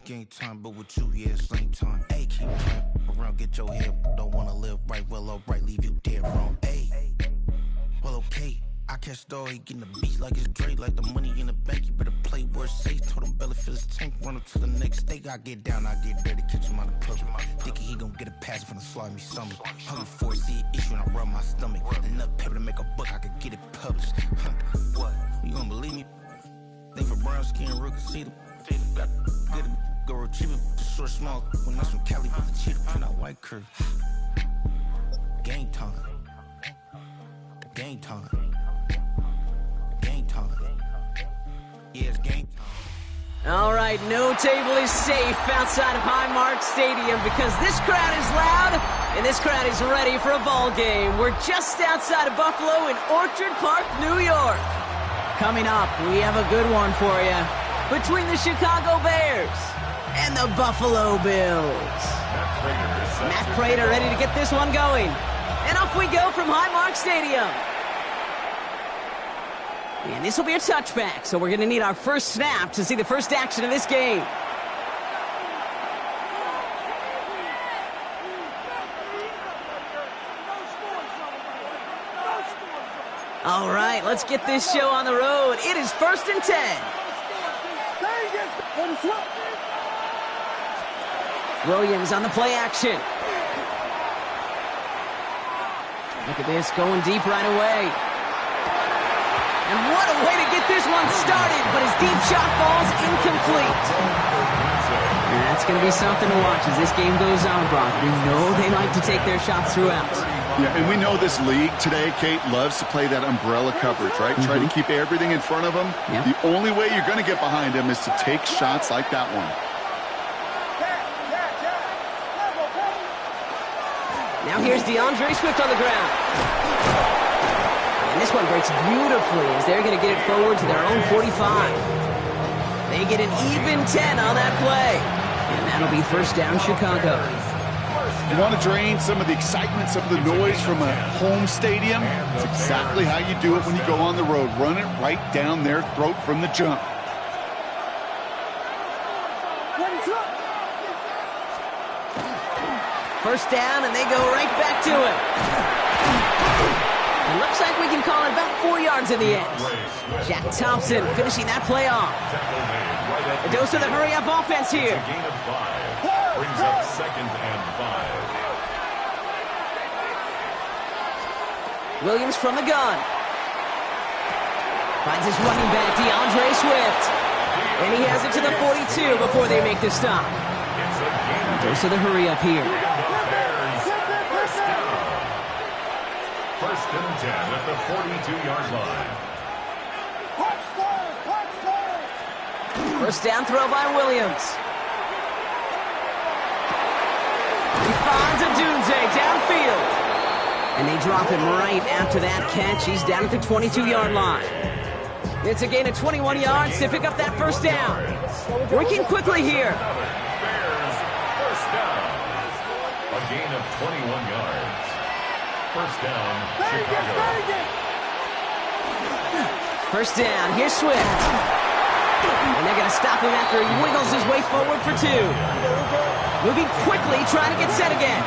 game time, but with you, yeah, it's lame time. Hey, keep playing around, get your head. Don't wanna live right, well, alright, leave you dead wrong. Hey, well, okay. I catch the dog, he getting the beat like it's Dre, like the money in the bank. You better play where it's safe. Told him belly fill his tank, run up to the next stage. I get down, I get dirty, catch him on the public. Thinking he gon' get a pass from the slimy stomach. Hungry for it, see an issue and I rub my stomach. Enough paper to make a buck, I could get it published. What? You gonna believe me? Think for brown skin, real conceited. Got good go retrieve it, the short small. When that's from Cali, but the cheetah print out white curve. Game time. Game time. Game time. Yeah, it's game time. All right, no table is safe outside of Highmark Stadium because this crowd is loud and this crowd is ready for a ball game. We're just outside of Buffalo in Orchard Park, New York. Coming up, we have a good one for you between the Chicago Bears and the Buffalo Bills. Matt Prater ready to get this one going. And off we go from Highmark Stadium. And this will be a touchback, so we're going to need our first snap to see the first action of this game. All right, let's get this show on the road. It is 1st and 10. Williams on the play action. Look at this, going deep right away. And what a way to get this one started, but his deep shot falls incomplete. And that's going to be something to watch as this game goes on, Brock. We know they like to take their shots throughout. Yeah, and we know this league today, Kate, loves to play that umbrella coverage, right? Try to keep everything in front of them. Yep. The only way you're going to get behind them is to take shots like that one. Now here's DeAndre Swift on the ground. And this one breaks beautifully as they're going to get it forward to their own 45. They get an even 10 on that play. And that'll be first down, Chicago. You want to drain some of the excitement, some of the noise from a home stadium? It's exactly how you do it when you go on the road. Run it right down their throat from the jump. First down, and they go right back to him. It looks like we can call it about 4 yards in the end. Jack Thompson finishing that play off. A dose of the hurry-up offense here. Brings up 2nd and 5. Williams from the gun. Finds his running back, DeAndre Swift. And he has it to the 42 before they make the stop. A dose of the hurry-up here. First and 10 at the 42-yard line. First down throw by Williams. He finds Odunze downfield. And they drop him right after that catch. He's down at the 22-yard line. It's a gain of 21 yards to pick up that first down. Working quickly here. Bears, first down. A gain of 21 yards. First down, Chicago. First down, here's Swift. And they're going to stop him after he wiggles his way forward for 2. Moving quickly, trying to get set again. A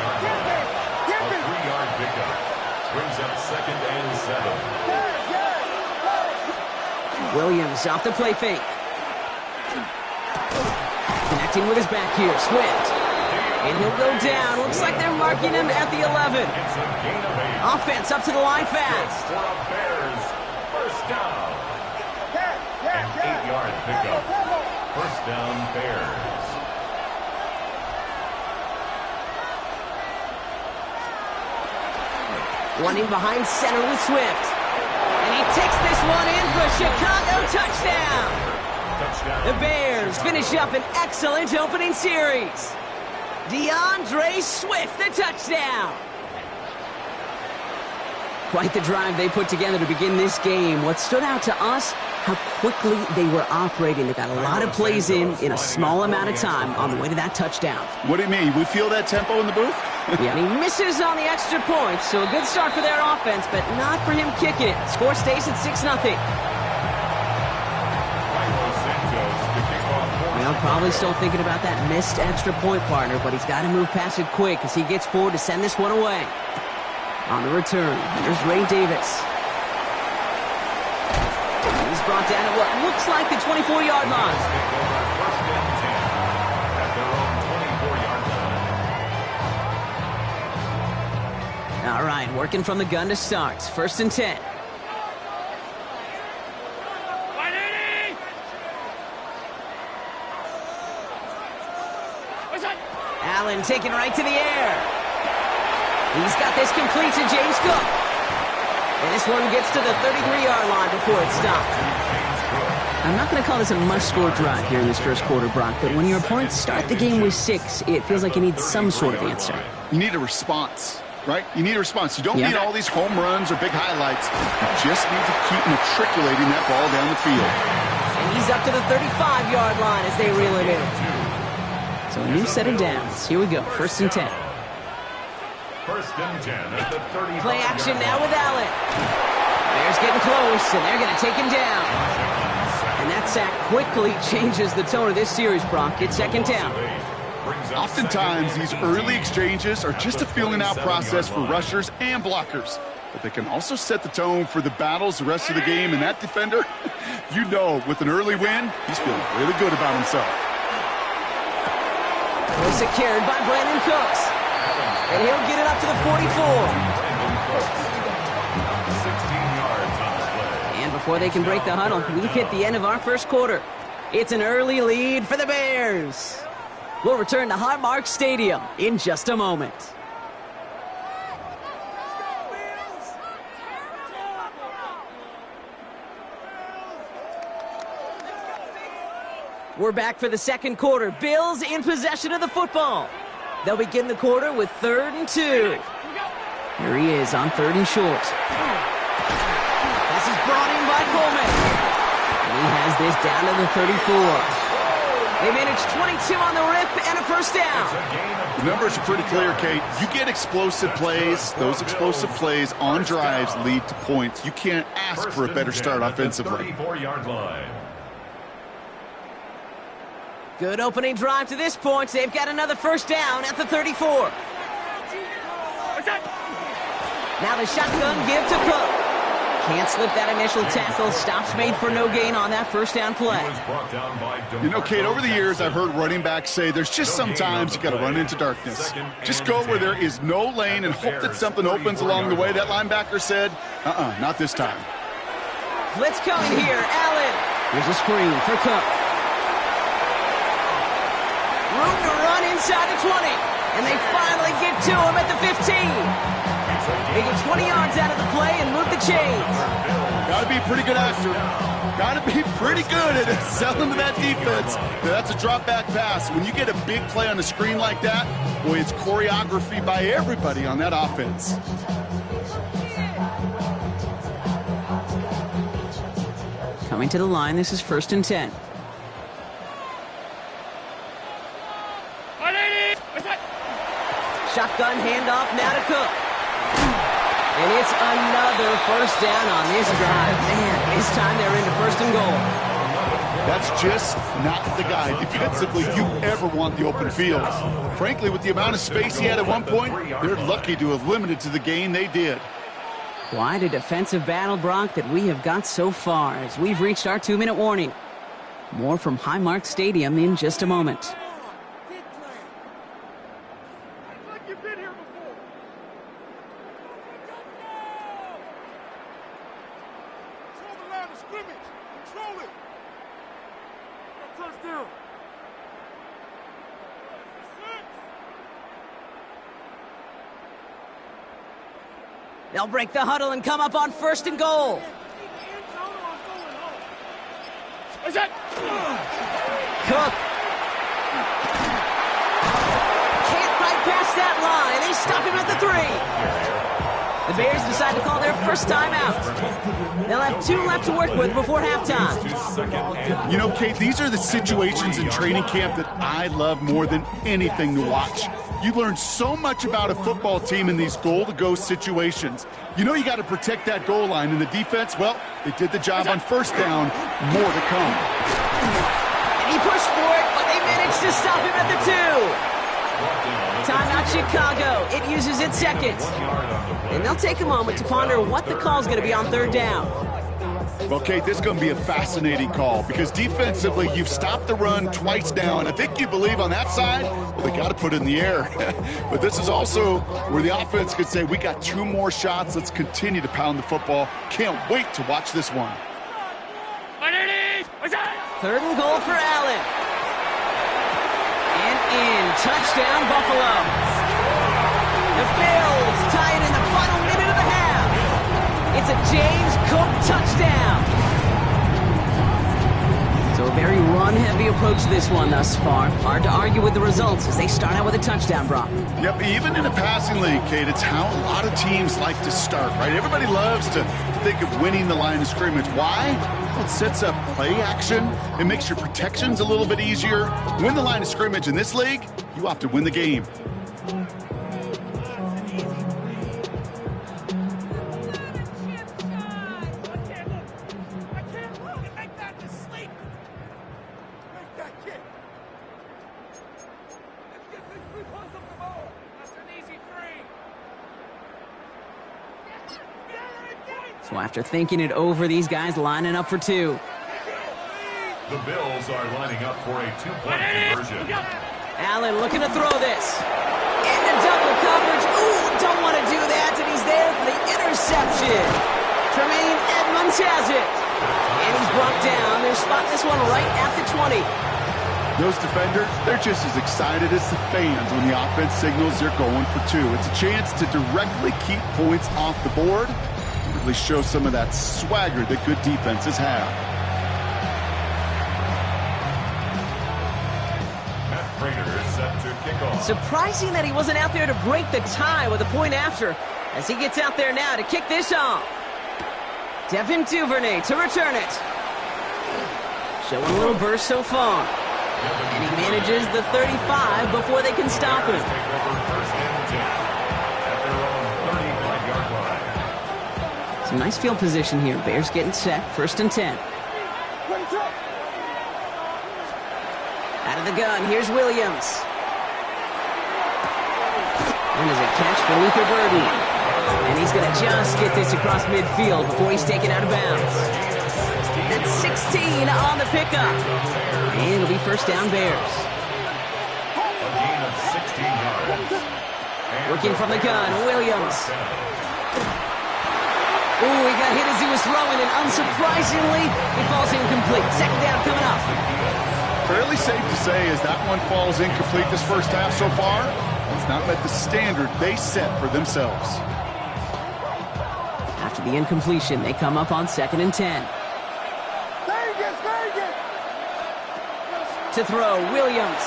3-yard pickup. Brings up 2nd and 7. Williams off the play fake. Connecting with his back here, Swift. And he'll go down. Looks like they're marking him at the 11. It's a gain of 8. Offense up to the line fast. For a Bears, first down. An 8-yard pickup. First down, Bears. One in behind center with Swift. And he takes this one in for a Chicago touchdown. The Bears finish up an excellent opening series. DeAndre Swift, the touchdown. Quite the drive they put together to begin this game. What stood out to us, how quickly they were operating. They got a lot of plays in a small amount of time on the way to that touchdown. What do you mean? We feel that tempo in the booth? Yeah, and he misses on the extra point, so a good start for their offense, but not for him kicking it. Score stays at 6-0. Well, probably still thinking about that missed extra point, partner, but he's got to move past it quick as he gets forward to send this one away. On the return, here's Ray Davis. He's brought down at what looks like the 24-yard line. First and 10 at their own 24-yard line. All right, working from the gun to start. First and 10. Allen taken right to the air. He's got this complete to James Cook. And this one gets to the 33-yard line before it stopped. I'm not going to call this a must-score drive here in this first quarter, Brock, but when your opponents start the game with 6, it feels like you need some sort of answer. You need a response, right? You need a response. You don't need all these home runs or big highlights. You just need to keep matriculating that ball down the field. And he's up to the 35-yard line as they reel it in. So a new set of downs. Here we go. First and 10. First and 10 at the 35. Play action now with Allen. Bears getting close, and they're going to take him down. And that sack quickly changes the tone of this series, Brock. It's second down. Oftentimes, these early exchanges are just a feeling-out process for rushers and blockers. But they can also set the tone for the battles the rest of the game. And that defender, you know, with an early win, he's feeling really good about himself. We're secured by Brandon Cooks. And he'll get it up to the 44. 16 yards on the play. And before they can break the huddle, we've hit the end of our first quarter. It's an early lead for the Bears. We'll return to Highmark Stadium in just a moment. We're back for the second quarter. Bills in possession of the football. They'll begin the quarter with 3rd and 2. Here he is on 3rd and short. This is brought in by Coleman. And he has this down to the 34. They managed 22 on the rip and a first down. The numbers are pretty clear, Kate. You get explosive plays. Those explosive plays on drives lead to points. You can't ask for a better start offensively. 34-yard line. Good opening drive to this point. They've got another first down at the 34. Now the shotgun give to Cook. Can't slip that initial tackle. Stops made for no gain on that first down play. You know, Kate, over the years, I've heard running backs say there's just sometimes you got to run into darkness. Just go where there is no lane and hope that something opens along the way. That linebacker said, not this time. Blitz coming here. Allen. Here's a screen for Cook. Room to run inside the 20. And they finally get to him at the 15. They get 20 yards out of the play and move the chains. Got to be a pretty good actor. Got to be pretty good at selling to that defense. That's a drop back pass. When you get a big play on the screen like that, boy, it's choreography by everybody on that offense. Coming to the line, this is 1st and 10. Shotgun handoff now to Cook. And it's another first down on this drive. Man, this time they're into 1st and goal. That's just not the guy defensively you ever want the open field. Frankly, with the amount of space he had at one point, they're lucky to have limited to the gain they did. Quite a defensive battle, Brock, that we have got so far as we've reached our 2-minute warning. More from Highmark Stadium in just a moment. They'll break the huddle and come up on 1st and goal. Cook. Can't fight past that line. They stop him at the 3. The Bears decide to call their first timeout. They'll have 2 left to work with before halftime. You know, Kate, these are the situations in training camp that I love more than anything to watch. You learn so much about a football team in these goal-to-go situations. You know you got to protect that goal line, and the defense, well, they did the job on 1st down. More to come. And he pushed for it, but to stop him at the 2. Timeout Chicago. It uses its seconds. And they'll take a moment to ponder what the call is going to be on third down. Well, Kate, this is going to be a fascinating call because defensively, you've stopped the run twice now, and I think you believe on that side, well, they got to put it in the air. But this is also where the offense could say, we got 2 more shots. Let's continue to pound the football. Can't wait to watch this one. 3rd and goal for Allen. And in. Touchdown, Buffalo. The Bills tie it in the final minute of the half. It's a James Cook touchdown. So a very run-heavy approach to this one thus far. Hard to argue with the results as they start out with a touchdown, Brock. Yep, even in a passing league, Kate, it's how a lot of teams like to start, right? Everybody loves to think of winning the line of scrimmage. Why? Well, it sets up play action. It makes your protections a little bit easier. Win the line of scrimmage in this league, you have to win the game. So after thinking it over, these guys lining up for 2. The Bills are lining up for a 2-point conversion. Allen looking to throw this. Into double coverage. Ooh, don't want to do that, and he's there for the interception. Tremaine Edmonds has it. And he's brought down. They'll spot this one right at the 20. Those defenders, they're just as excited as the fans when the offense signals they're going for 2. It's a chance to directly keep points off the board. Really show some of that swagger that good defenses have. Matt Prater is set to kick off. Surprising that he wasn't out there to break the tie with a point after, as he gets out there now to kick this off. Devin Duvernay to return it. Showing a little burst so far. And he manages the 35 before they can stop him. Some nice field position here. Bears getting set. 1st and 10. Out of the gun. Here's Williams. And there's a catch for Luther Burden. And he's going to just get this across midfield before he's taken out of bounds. That's 16 on the pickup. And it'll be 1st down Bears. A gain of 16 yards. Working from the gun. Williams. Ooh, he got hit as he was throwing, and unsurprisingly, it falls incomplete. 2nd down coming up. Fairly safe to say as that one falls incomplete this first half so far, it's not met the standard they set for themselves. After the incompletion, they come up on 2nd and 10. To throw, Williams.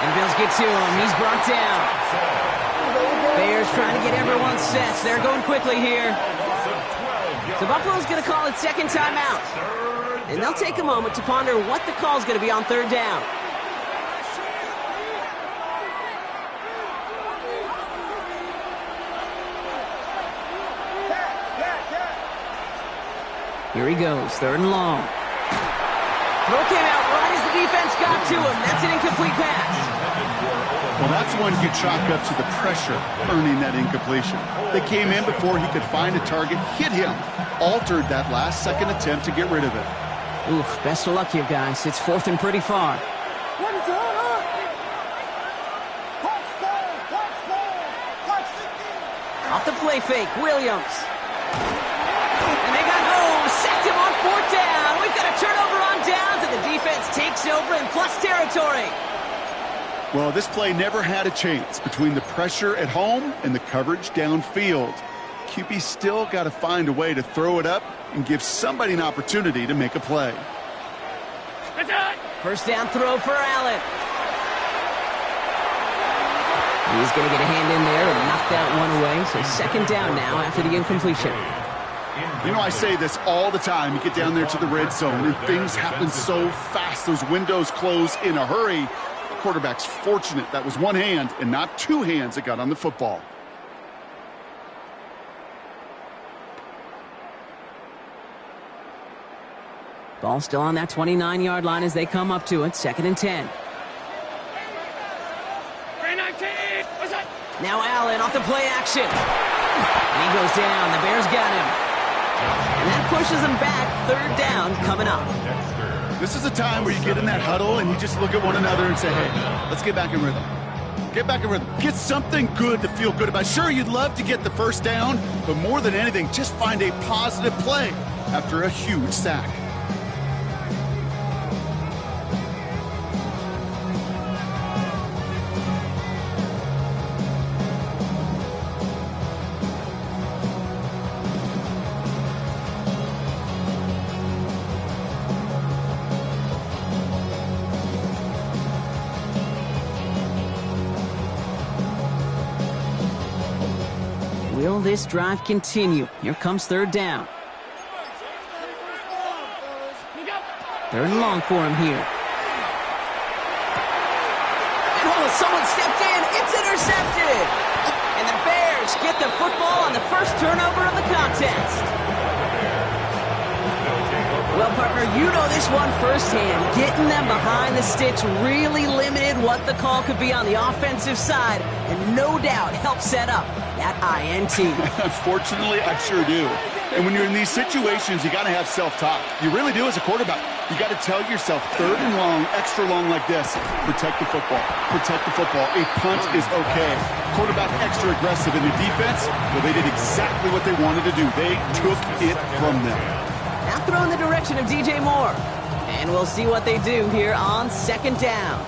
And Bills get to him. He's brought down. Bears trying to get everyone set. They're going quickly here. So Buffalo's going to call it 2nd timeout. And they'll take a moment to ponder what the call is going to be on 3rd down. Here he goes, 3rd and long. Throw came out right as the defense got to him. That's an incomplete pass. Well, that's one you chalk up to the pressure earning that incompletion. They came in before he could find a target, hit him, altered that last second attempt to get rid of it. Oof, best of luck here, guys. It's 4th and pretty far. Off the play fake, Williams. And they got home, sacked him on 4th down. We've got a turnover on downs, and the defense takes over in plus territory. Well, this play never had a chance between the pressure at home and the coverage downfield. QB still got to find a way to throw it up and give somebody an opportunity to make a play. 1st down throw for Allen. He's going to get a hand in there and knock that one away. So 2nd down now after the incompletion. You know, I say this all the time. You get down there to the red zone and things happen so fast. Those windows close in a hurry. The quarterback's fortunate that was one hand and not 2 hands that got on the football. Ball still on that 29-yard line as they come up to it. 2nd and 10. Now Allen off the play action. And he goes down. The Bears got him. And that pushes them back. Third down coming up. This is a time where you get in that huddle and you just look at one another and say, hey, let's get back in rhythm. Get back in rhythm. Get something good to feel good about. Sure, you'd love to get the first down, but more than anything, just find a positive play after a huge sack. Will this drive continue? Here comes third down. Third and long for him here. And someone stepped in. It's intercepted. And the Bears get the football on the first turnover of the contest. Well, partner, you know this one firsthand. Getting them behind the sticks really limited what the call could be on the offensive side, and no doubt helped set up that INT. Unfortunately, I sure do. And when you're in these situations, you got to have self-talk. You really do as a quarterback. You got to tell yourself, third and long, extra long like this, protect the football. Protect the football. A punt is okay. Quarterback extra aggressive in the defense, well, they did exactly what they wanted to do. They took it from them. Now throw in the direction of DJ Moore. And we'll see what they do here on second down.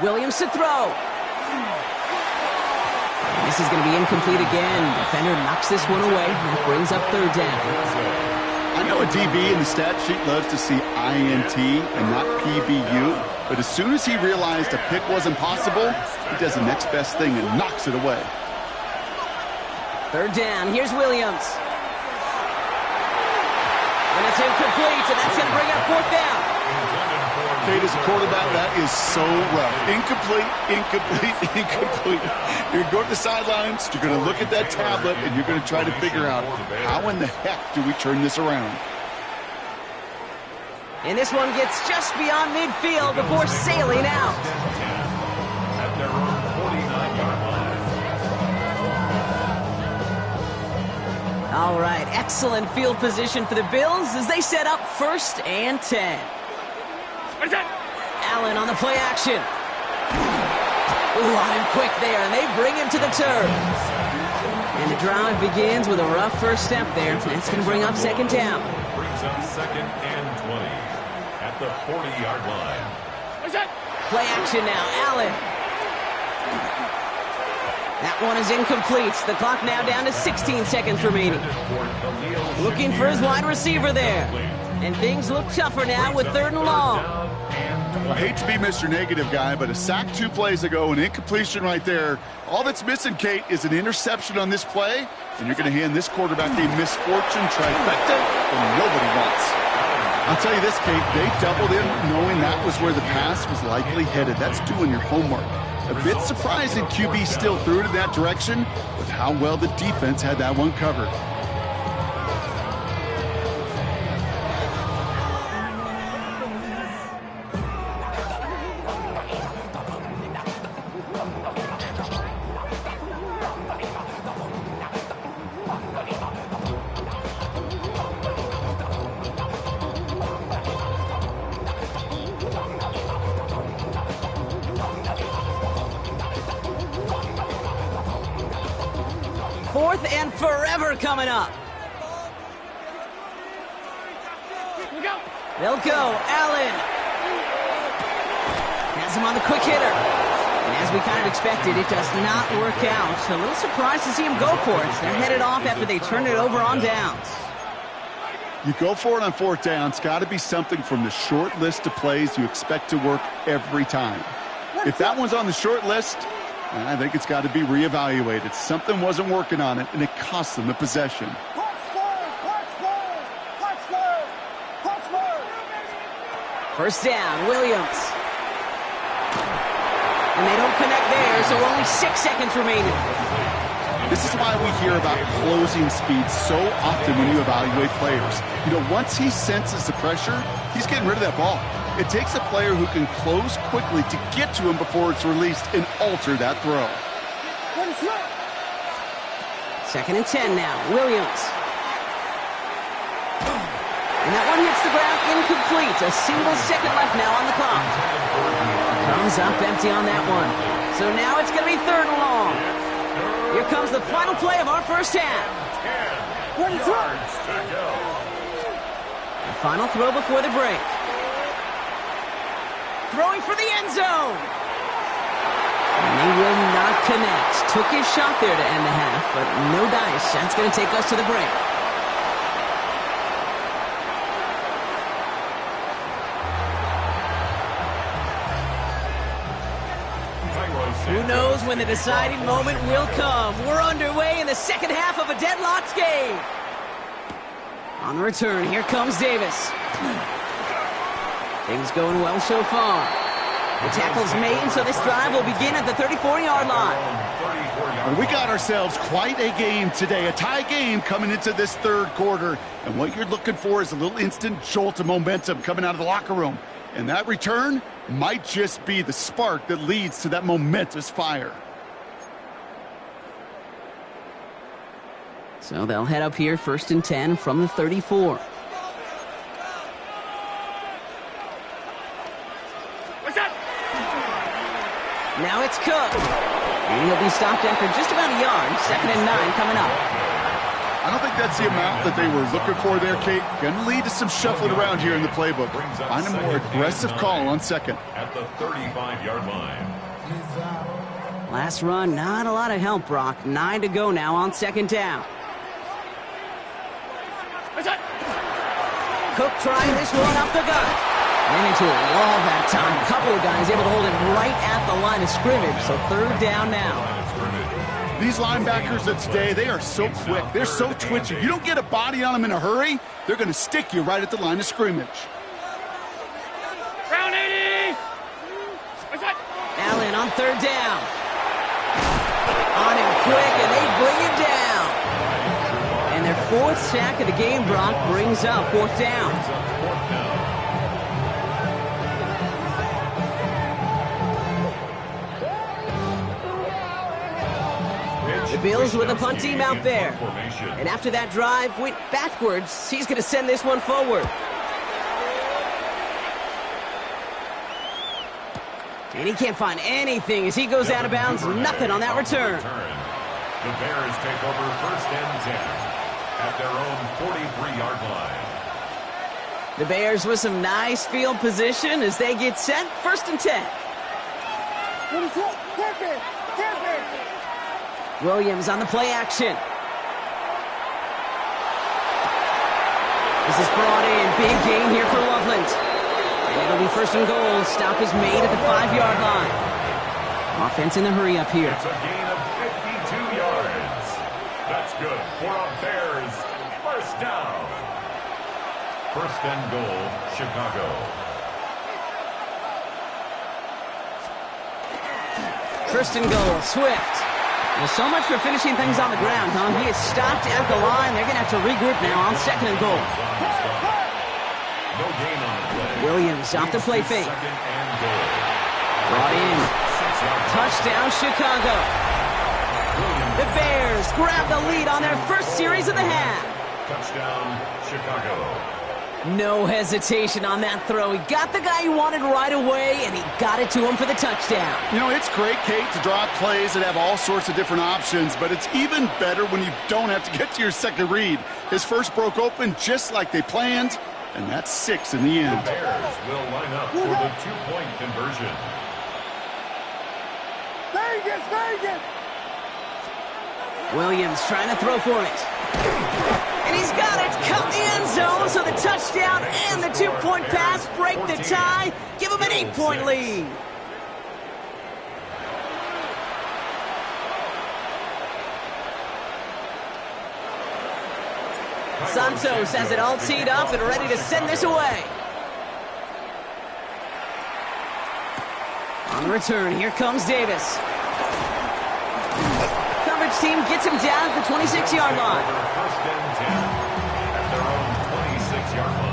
Williams to throw. This is going to be incomplete again. Defender knocks this one away. That brings up third down. I know a DB in the stat sheet loves to see INT and not PBU, but as soon as he realized a pick wasn't possible, he does the next best thing and knocks it away. Third down. Here's Williams. And it's incomplete, and that's going to bring up fourth down. Kate, as a quarterback, that is so rough. Incomplete, incomplete, incomplete. You're going to go to the sidelines, you're going to look at that tablet, and you're going to try to figure out how in the heck do we turn this around. And this one gets just beyond midfield before sailing out. At their own 49-yard line. All right, excellent field position for the Bills as they set up 1st and 10. Allen on the play action. Ooh, on him quick there, and they bring him to the turf. And the drive begins with a rough first step there. That's going to bring up second down. Brings up 2nd and 20 at the 40-yard line. Play action now, Allen. That one is incomplete. The clock now down to 16 seconds remaining. Looking for his wide receiver there. And things look tougher now with third and long. I hate to be Mr. Negative guy, but a sack 2 plays ago, an incompletion right there. All that's missing, Kate, is an interception on this play, and you're going to hand this quarterback a misfortune trifecta that nobody wants. I'll tell you this, Kate, they doubled him knowing that was where the pass was likely headed. That's doing your homework. A bit surprising QB still threw it in that direction with how well the defense had that one covered. Fourth and forever coming up. They'll go. Allen has him on the quick hitter. And as we kind of expected, it does not work out. So a little surprised to see him go for it. They're headed off after they turned it over on downs. You go for it on fourth down. It's got to be something from the short list of plays you expect to work every time. If that one's on the short list, I think it's got to be reevaluated. Something wasn't working on it, and it cost them the possession. First down, Williams. And they don't connect there, so only 6 seconds remaining. This is why we hear about closing speed so often when you evaluate players. You know, once he senses the pressure, he's getting rid of that ball. It takes a player who can close quickly to get to him before it's released and alter that throw. 2nd and 10 now. Williams. And that one hits the ground incomplete. A single second left now on the clock. Comes up empty on that one. So now it's going to be 3rd and long. Here comes the final play of our first half. 10 yards to go. The final throw before the break. Throwing for the end zone. And they will not connect. Took his shot there to end the half, but no dice. That's going to take us to the break. Who knows when the deciding moment will come. We're underway in the second half of a deadlocked game. On the return, here comes Davis. Things going well so far. The tackle's made, so this drive will begin at the 34-yard line. Well, we got ourselves quite a game today, a tie game coming into this 3rd quarter. And what you're looking for is a little instant jolt of momentum coming out of the locker room. And that return might just be the spark that leads to that momentous fire. So they'll head up here, 1st and 10 from the 34. Now it's Cook. And he'll be stopped after just about a yard. 2nd and 9 coming up. I don't think that's the amount that they were looking for there, Kate. Going to lead to some shuffling around here in the playbook. Find a more aggressive call on 2nd. At the 35-yard line. Last run, not a lot of help, Brock. 9 to go now on 2nd down. Cook trying this one up the gut. Ran into a wall that time. A couple of guys able to hold him right at the line of scrimmage. So 3rd down now. These linebackers of today, they are so quick. They're so twitchy. You don't get a body on them in a hurry, they're going to stick you right at the line of scrimmage. Round 80! Allen on 3rd down. On him quick, and they bring him down. And their 4th sack of the game, Brock, brings up 4th down. The Bills with a punt team out there. And after that drive went backwards, he's going to send this one forward. And he can't find anything as he goes out of bounds. Nothing on that return. The Bears take over 1st and 10 at their own 43-yard line. The Bears with some nice field position as they get set. 1st and 10. Williams on the play action. This is brought in. Big gain here for Loveland. And it'll be 1st and goal. Stop is made at the 5-yard line. Offense in the hurry up here. It's a gain of 52 yards. That's good for a Bears 1st down. 1st and goal, Chicago. First and goal, Swift. Well, so much for finishing things on the ground, huh? He is stopped at the line. They're going to have to regroup now on 2nd and goal. No gain on the play. Williams off the play fake. 2nd and goal. Brought in. Touchdown, Chicago. The Bears grab the lead on their 1st series of the half. Touchdown, Chicago. No hesitation on that throw. He got the guy he wanted right away, and he got it to him for the touchdown. You know, it's great, Kate, to draw up plays that have all sorts of different options, but it's even better when you don't have to get to your 2nd read. His first broke open just like they planned, and that's 6 in the end. The Bears will line up for the 2-point conversion. Vegas! Williams trying to throw for it. And he's got it. Cut the end zone, so the touchdown and the 2-point pass break the tie. Give him an 8-point lead. Santos has it all teed up and ready to send this away. On the return, here comes Davis. Coverage Bucs team gets him down at the 26-yard line. First and 10 at their own 26-yard line.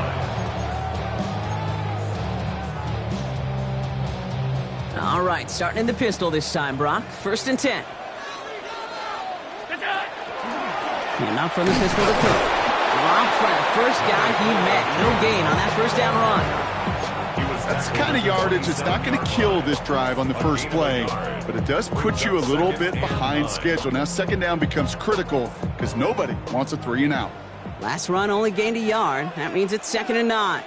All right, starting in the pistol this time, Brock. First and 10. And not from the pistol to Cook. Dropped by the first guy he met. No gain on that first down run. That's the kind of yardage that's not going to kill this drive on the first play, but it does put you a little bit behind schedule. Now second down becomes critical because nobody wants a 3 and out. Last run only gained a yard. That means it's 2nd and 9.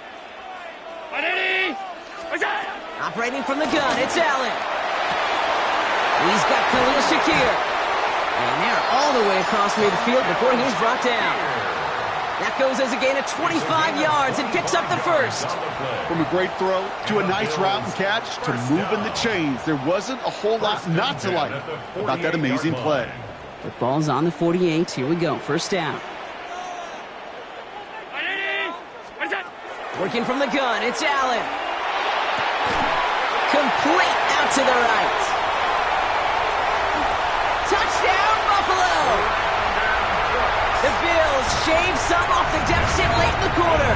Operating from the gun, it's Allen. He's got Khalil Shakir. And they're all the way across midfield before he's brought down. That goes as a gain of 25 yards and picks up the first. From a great throw to a nice route and catch to moving the chains, there wasn't a whole lot not to like about that amazing play. The ball's on the 48. Here we go. First down. Working from the gun, it's Allen. Complete out to the right. Touchdown, Buffalo! The Bills shave some off the deficit late in the quarter.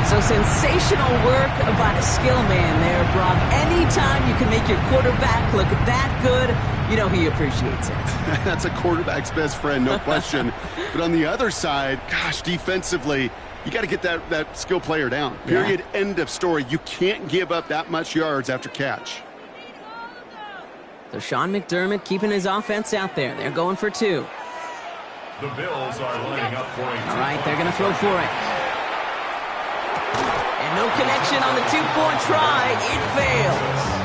So sensational work by the skill man there, Brock. Anytime you can make your quarterback look that good, you know he appreciates it. That's a quarterback's best friend, no question. But on the other side, gosh, defensively, you got to get that skill player down. Period, end of story. You can't give up that much yards after catch. So Sean McDermott keeping his offense out there. They're going for 2. The Bills are lining up for a All right, they're going to throw for it. And no connection on the 2-point try. It fails.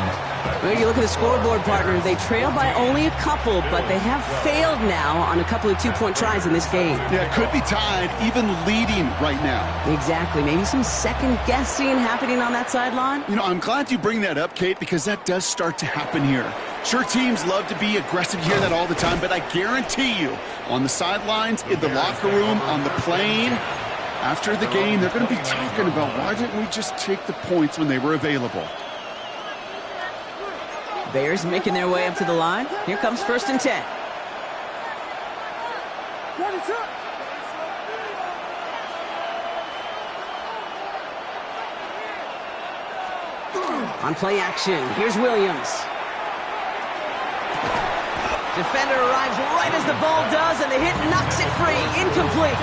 Well, you look at the scoreboard, partner. They trail by only a couple, but they have failed now on a couple of 2-point tries in this game. Yeah, it could be tied, even leading right now. Exactly. Maybe some second-guessing happening on that sideline. You know, I'm glad you bring that up, Kate, because that does start to happen here. Sure, teams love to be aggressive. You hear that all the time, but I guarantee you, on the sidelines, in the locker room, on the plane, after the game, they're going to be talking about why didn't we just take the points when they were available. Bears making their way up to the line. Here comes 1st and 10. On play action, here's Williams. Defender arrives right as the ball does, and the hit knocks it free. Incomplete.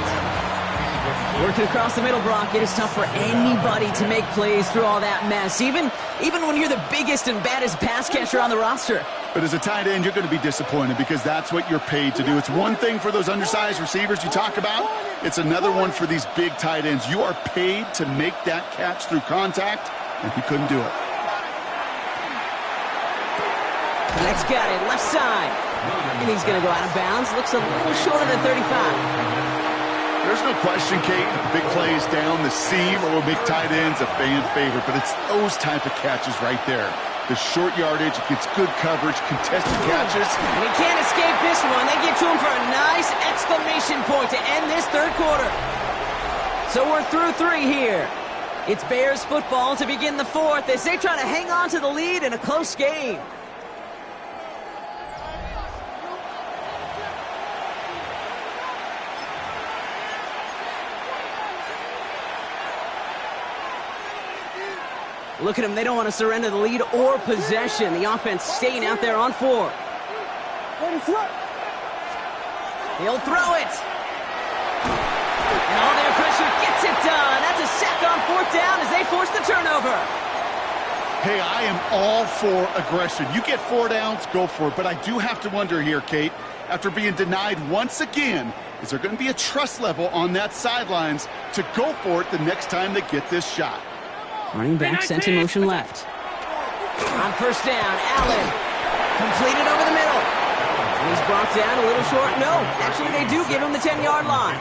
Working across the middle, Brock, it is tough for anybody to make plays through all that mess, even when you're the biggest and baddest pass catcher on the roster. But as a tight end, you're going to be disappointed because that's what you're paid to do. It's one thing for those undersized receivers you talk about. It's another one for these big tight ends. You are paid to make that catch through contact, and he couldn't do it. Next got it, left side. And he's going to go out of bounds. Looks a little shorter than 35. There's no question, Kate, that the big plays down the seam or will make tight ends a fan favorite, but it's those type of catches right there. The short yardage, it gets good coverage, contested catches. And he can't escape this one. They get to him for a nice exclamation point to end this third quarter. So we're through 3 here. It's Bears football to begin the 4th as they try to hang on to the lead in a close game. Look at them. They don't want to surrender the lead or possession. The offense staying out there on 4. He'll throw it. And all their pressure gets it done. That's a sack on 4th down as they force the turnover. Hey, I am all for aggression. You get 4 downs, go for it. But I do have to wonder here, Kate, after being denied once again, is there going to be a trust level on that sidelines to go for it the next time they get this shot? Running back sent in motion left. On 1st down, Allen. Completed over the middle. And he's brought down a little short. No, actually they do give him the 10-yard line.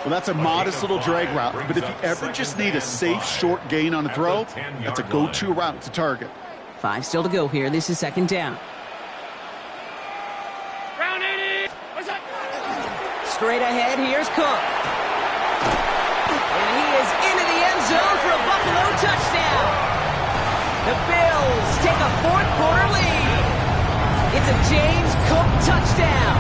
Well, that's a modest little drag route, but if you ever just need a safe, short gain on a throw, that's a go-to route to target. 5 still to go here. This is 2nd down. Straight ahead, here's Cook. And he is into the end zone for a Buffalo touchdown. The Bills take a 4th quarter lead. It's It's a James Cook touchdown.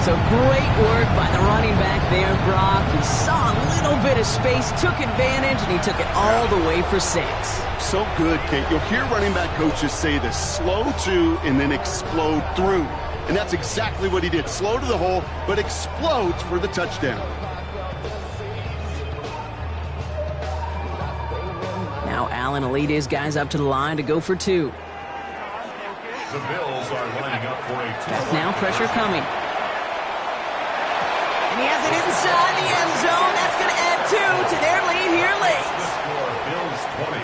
So great work by the running back there, Brock. He saw a little bit of space, took advantage, and he took it all the way for 6. So good, Kate. You'll hear running back coaches say this: slow to and then explode through. And that's exactly what he did. Slow to the hole, but explodes for the touchdown. Now Allen will lead his guys up to the line to go for 2. The Bills are lining up for a Back now, pressure coming. And he has it inside the end zone. That's going to add 2 to their lead here late. Bills 20.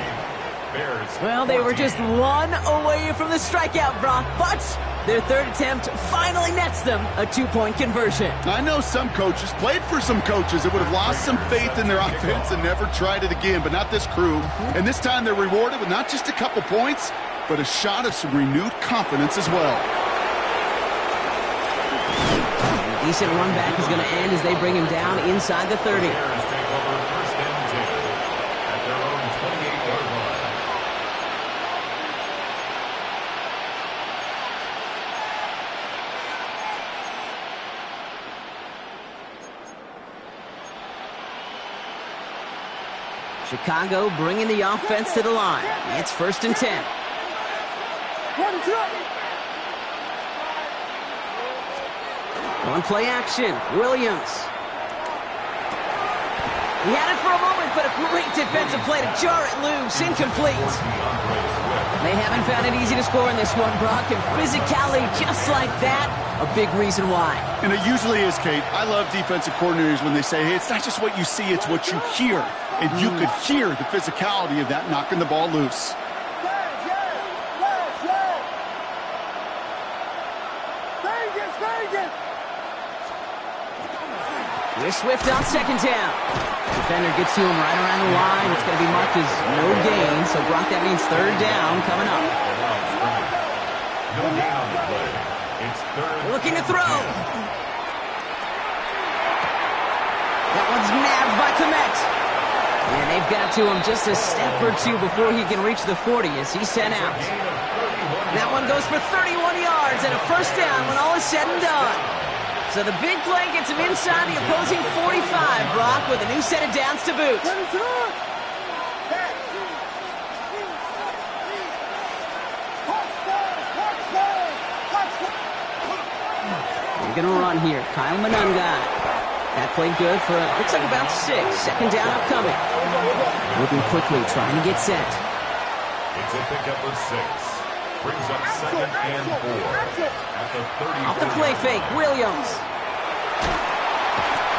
Bears. Well, they were just 1 away from the strikeout, Brock, but their third attempt finally nets them a 2-point conversion. I know some coaches, played for some coaches that would have lost some faith in their offense and never tried it again, but not this crew. And this time they're rewarded with not just a couple points, but a shot of some renewed confidence as well. A decent run back is going to end as they bring him down inside the 30. Bears take over first and 10 at their own 28-yard line. Chicago bringing the offense to the line. It's first and 10. On play action, Williams. He had it for a moment, but a great defensive play to jar it loose. Incomplete. They haven't found it easy to score in this one, Brock, and physicality just like that, a big reason why. And it usually is, Kate. I love defensive coordinators when they say, hey, it's not just what you see, it's what you hear. And you could hear the physicality of that knocking the ball loose. Here's Swift on second down. Defender gets to him right around the line. It's going to be marked as no gain. So, Brock, that means third down coming up. No gain on the play. It's third. Looking to throw. That one's nabbed by Komet. And they've got to him just a step or two before he can reach the 40 as he's sent out. That one goes for 31 yards and a first down when all is said and done. So the big play gets him inside the opposing 45, Brock, with a new set of downs to boot. They're going to run here. Kyle Manunga. That played good for, looks like about 6. Second down upcoming. Moving quickly, trying to get set. It's a pickup of 6. Brings up second and 4 at the 30. Off the play fake, Williams.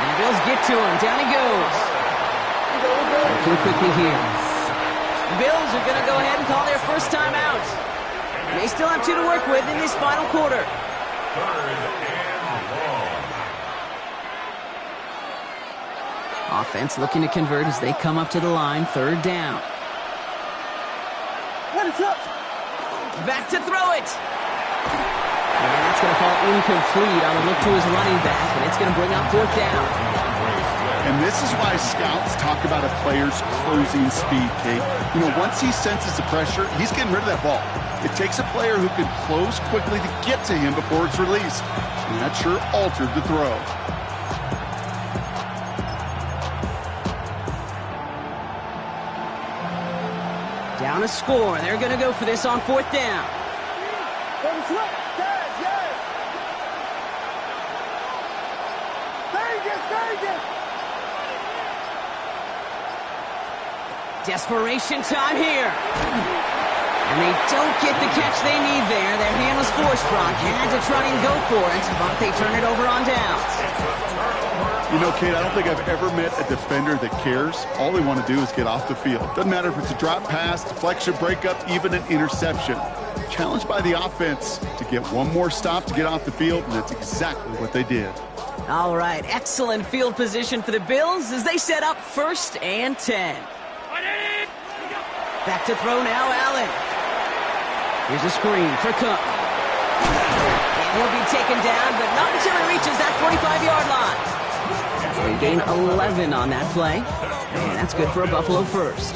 And the Bills get to him. Down he goes. Working quickly here. The Bills are going to go ahead and call their first time out. And they still have 2 to work with in this final quarter. Third and long. Offense looking to convert as they come up to the line. Third down. Back to throw it. And that's going to fall incomplete on a look to his running back, and it's going to bring up fourth down. And this is why scouts talk about a player's closing speed, Kate. You know, once he senses the pressure, he's getting rid of that ball. It takes a player who can close quickly to get to him before it's released. And that sure altered the throw. Down a score. They're going to go for this on fourth down. Desperation time here. And they don't get the catch they need there. Their hand was forced, Brock. Had to try and go for it, but they turn it over on downs. You know, Kate, I don't think I've ever met a defender that cares. All they want to do is get off the field. Doesn't matter if it's a drop pass, deflection, breakup, even an interception. Challenged by the offense to get one more stop to get off the field, and that's exactly what they did. All right, excellent field position for the Bills as they set up first and 10. Back to throw now, Allen. Here's a screen for Cook. And he'll be taken down, but not until he reaches that 45-yard line. They gain 11 on that play, and that's good for a Buffalo first.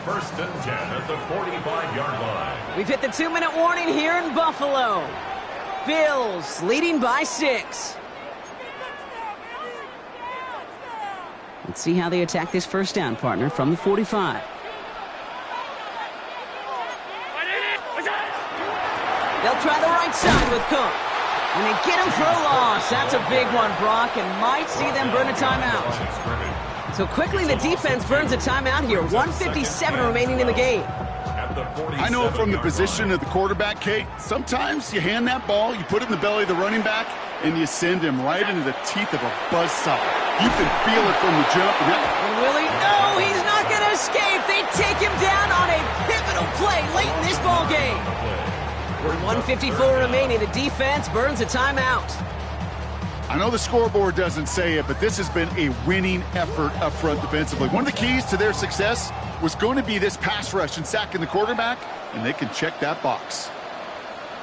First and 10 at the 45-yard line. We've hit the 2-minute warning here in Buffalo. Bills leading by 6. Let's see how they attack this first down, partner, from the 45. They'll try the right side with Cook. And they get him for a loss. That's a big one, Brock, and might see them burn a timeout. So quickly the defense burns a timeout here. 1:57 remaining in the game. I know from the position of the quarterback, Kate, sometimes you hand that ball, you put it in the belly of the running back, and you send him right into the teeth of a buzzsaw. You can feel it from the jump. And will he? No, he's not going to escape. They take him down on a pivotal play late in this ball game. With 1:54 remaining, the defense burns a timeout. I know the scoreboard doesn't say it, but this has been a winning effort up front defensively. One of the keys to their success was going to be this pass rush and sacking the quarterback, and they can check that box.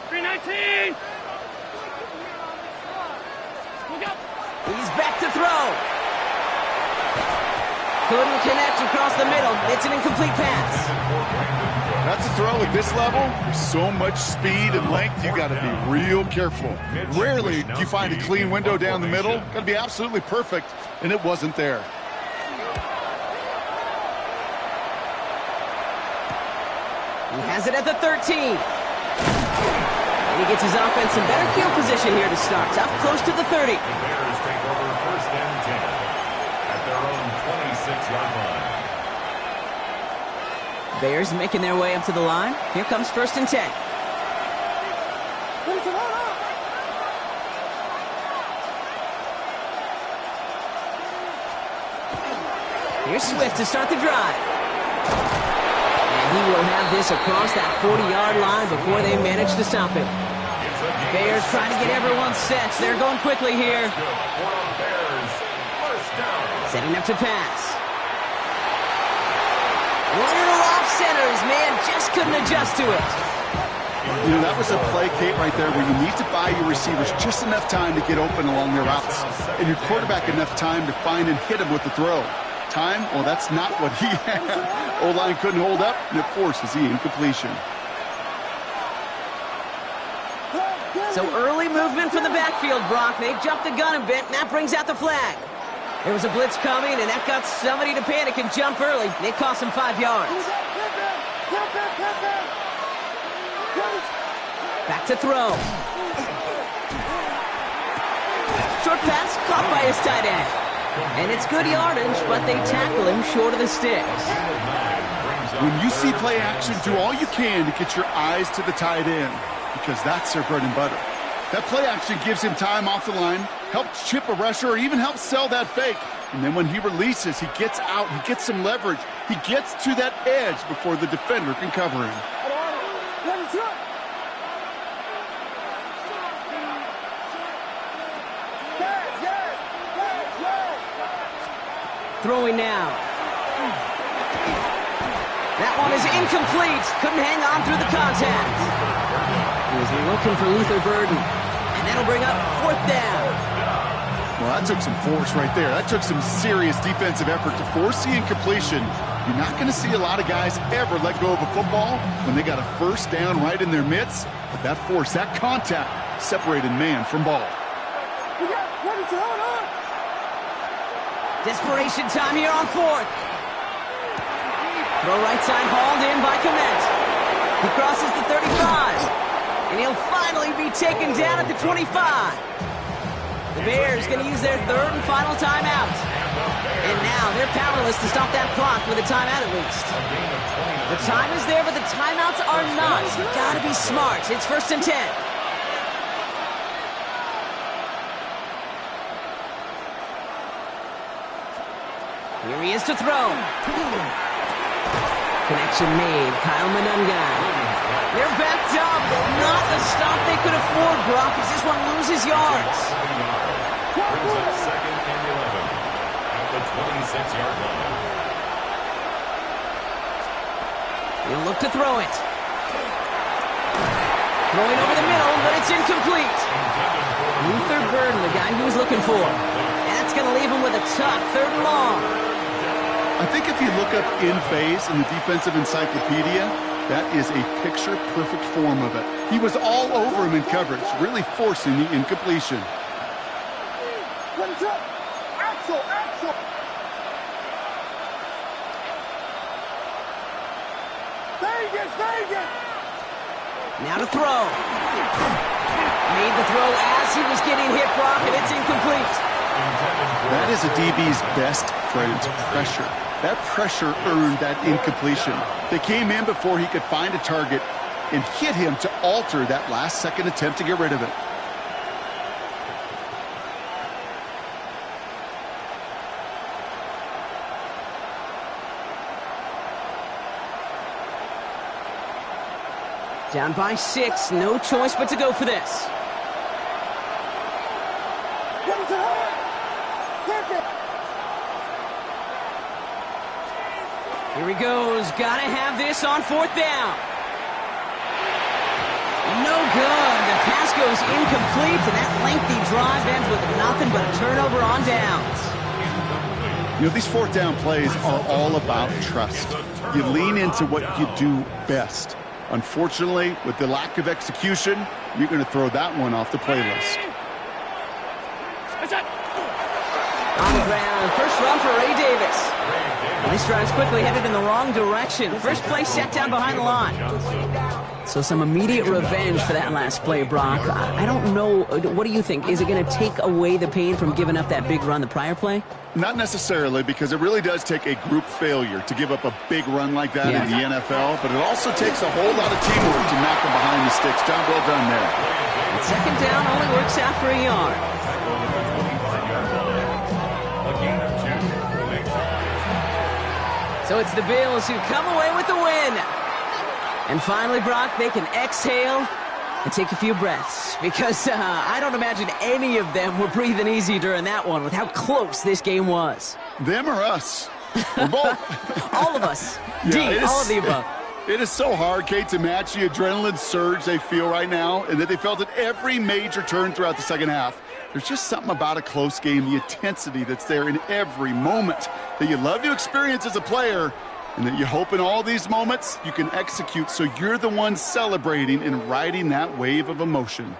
319! He's back to throw. Couldn't connect across the middle. It's an incomplete pass. That's a throw at this level. There's so much speed and length, you got to be real careful. Rarely do you find a clean window down the middle. Got to be absolutely perfect, and it wasn't there. He has it at the 13. And he gets his offense in better field position here to start. Up close to the 30. The Bears take over first and 10 at their own 26-yard line. Bears making their way up to the line. Here comes first and 10. Here's Swift to start the drive. And he will have this across that 40-yard line before they manage to stop him. Bears trying to get everyone set. They're going quickly here. Setting up to pass. Running off centers, man, just couldn't adjust to it. You know, that was a play, Kate, right there, where you need to buy your receivers just enough time to get open along their routes, and your quarterback enough time to find and hit him with the throw. Time? Well, that's not what he had. O-line couldn't hold up, and it forces the incompletion. So early movement from the backfield, Brock. They jumped the gun a bit, and that brings out the flag. There was a blitz coming, and that got somebody to panic and jump early. It cost him 5 yards. Back to throw. Short pass caught by his tight end. And it's good yardage, but they tackle him short of the sticks. When you see play action, do all you can to get your eyes to the tight end, because that's their bread and butter. That play action gives him time off the line, helps chip a rusher, or even helps sell that fake. And then when he releases, he gets out, he gets some leverage. He gets to that edge before the defender can cover him. Throwing now. That one is incomplete. Couldn't hang on through the contact. He was looking for Luther Burden. And that'll bring up fourth down. Well, that took some force right there. That took some serious defensive effort to force the incompletion. You're not going to see a lot of guys ever let go of a football when they got a first down right in their midst. But that force, that contact, separated man from ball. Desperation time here on fourth. Throw right side hauled in by Komet. He crosses the 35. And he'll finally be taken down at the 25. The Bears going to use their third and final timeout. And now they're powerless to stop that clock with a timeout at least. The time is there, but the timeouts are not. You got to be smart. It's first and 10. Here he is to throw. Connection made. Kyle Manungan. They're backed up. Not the stop they could afford, Brock, as this one loses yards. Brings up second and 11 at the 26-yard line. He'll look to throw it. Throwing over the middle, but it's incomplete. Luther Burden, the guy he was looking for. And that's going to leave him with a tough third and long. I think if you look up in phase in the defensive encyclopedia, that is a picture-perfect form of it. He was all over him in coverage, really forcing the incompletion. Axel! Vegas! Now to throw. Made the throw as he was getting hit, Brock, and it's incomplete. That is a DB's best friend, pressure. That pressure earned that incompletion. They came in before he could find a target and hit him to alter that last-second attempt to get rid of it. Down by 6, no choice but to go for this. Here he goes, gotta have this on 4th down. No good, the pass goes incomplete, and that lengthy drive ends with nothing but a turnover on downs. You know, these 4th down plays are all about trust. You lean into what you do best. Unfortunately, with the lack of execution, you're going to throw that one off the playlist. On the ground, first run for Ray Davis. This drive's quickly headed in the wrong direction. First play set down behind the line. So some immediate revenge for that last play, Brock. I don't know. What do you think? Is it going to take away the pain from giving up that big run the prior play? Not necessarily, because it really does take a group failure to give up a big run like that in the NFL, but it also takes a whole lot of teamwork to knock them behind the sticks. Job well done there. And 2nd down only works out for a yard. So it's the Bills who come away with the win. And finally, Brock, they can exhale and take a few breaths, because I don't imagine any of them were breathing easy during that one with how close this game was. Them or us? We're both. All of us. All of the above. It is so hard, Kate, to match the adrenaline surge they feel right now, and that they felt at every major turn throughout the second half. There's just something about a close game, the intensity that's there in every moment that you love to experience as a player, and that you hope in all these moments you can execute so you're the one celebrating and riding that wave of emotion.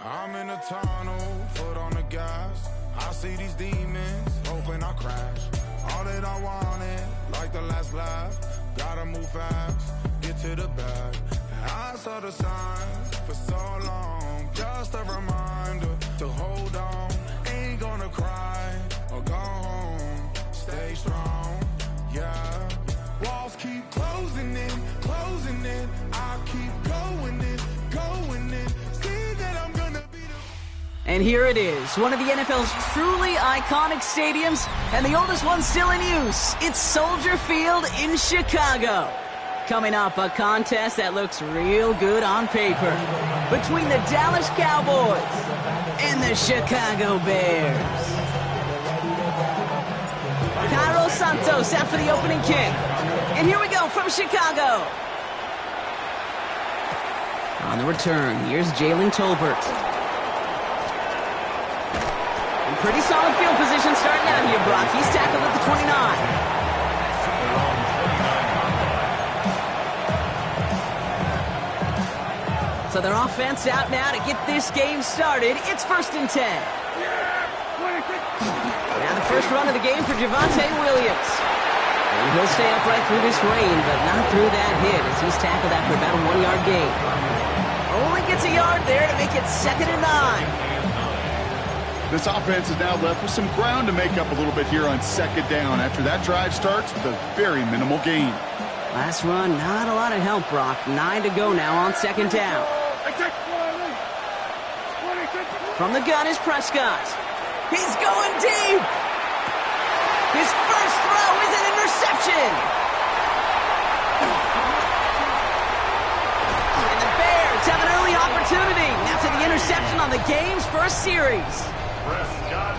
I'm in a tunnel, foot on the gas. I see these demons, hoping I crash. All that I wanted, like the last laugh. Gotta move fast, get to the bag. And I saw the signs for so long. Just a reminder to hold on. Ain't gonna cry or go home. Stay strong, yeah. Walls keep closing in, closing in. I keep going in, going in. See that I'm gonna be the... And here it is, one of the NFL's truly iconic stadiums, and the oldest one still in use. It's Soldier Field in Chicago. Coming up, a contest that looks real good on paper between the Dallas Cowboys and the Chicago Bears. Cairo Santos out for the opening kick. And here we go from Chicago. On the return, here's Jalen Tolbert. Pretty solid field position starting out here, Brock. He's tackled at the 29. So their offense out now to get this game started. It's 1st and 10. Now the first run of the game for Javonte Williams. And he'll stay upright through this rain, but not through that hit as he's tackled after about a 1-yard gain. Only gets a yard there to make it 2nd and 9. This offense is now left with some ground to make up a little bit here on 2nd down after that drive starts with a very minimal gain. Last run, not a lot of help, Brock. 9 to go now on 2nd down. From the gun is Prescott. He's going deep. His first throw is an interception. And the Bears have an early opportunity after the interception on the game's first series.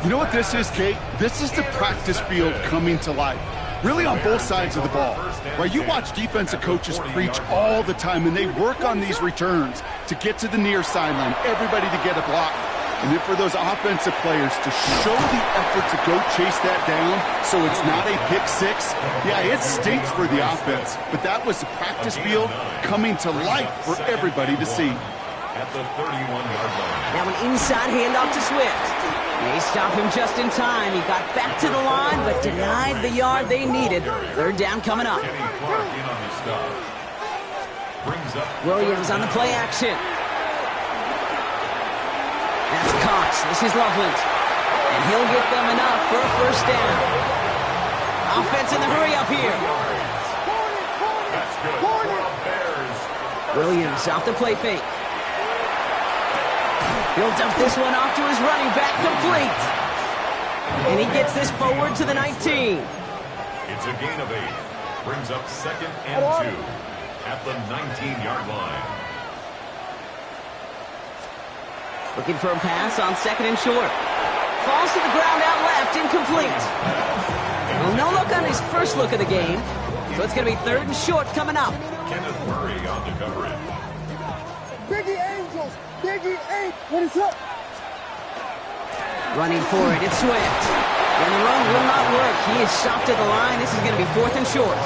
You know what this is, Kate? This is the practice field coming to life. Really on both sides of the ball. Right, you watch defensive coaches preach all the time, and they work on these returns to get to the near sideline, everybody to get a block. And then for those offensive players to show the effort to go chase that down so it's not a pick six, yeah, it stinks for the offense. But that was the practice field coming to life for everybody to see. At the 31-yard line. Now an inside handoff to Swift. They stop him just in time. He got back to the line, but denied the yard they needed. Third down coming up. Kenny Clark in on the stop. Brings up Williams on the play action. That's Cox. This is Loveland. And he'll get them enough for a first down. Offense in the hurry up here. That's good for the Bears. Williams off the play fake. He'll dump this one off to his running back, complete. And he gets this forward to the 19. It's a gain of 8. Brings up 2nd and 2 at the 19-yard line. Looking for a pass on 2nd and short. Falls to the ground out left, incomplete. Well, no look on his first look of the game. So it's going to be 3rd and short coming up. Kenneth Murray on the coverage. Biggie Angels. Biggie 8. What is up? Running for it, it's Swift. And the run will not work. He is stopped at the line. This is going to be 4th and short.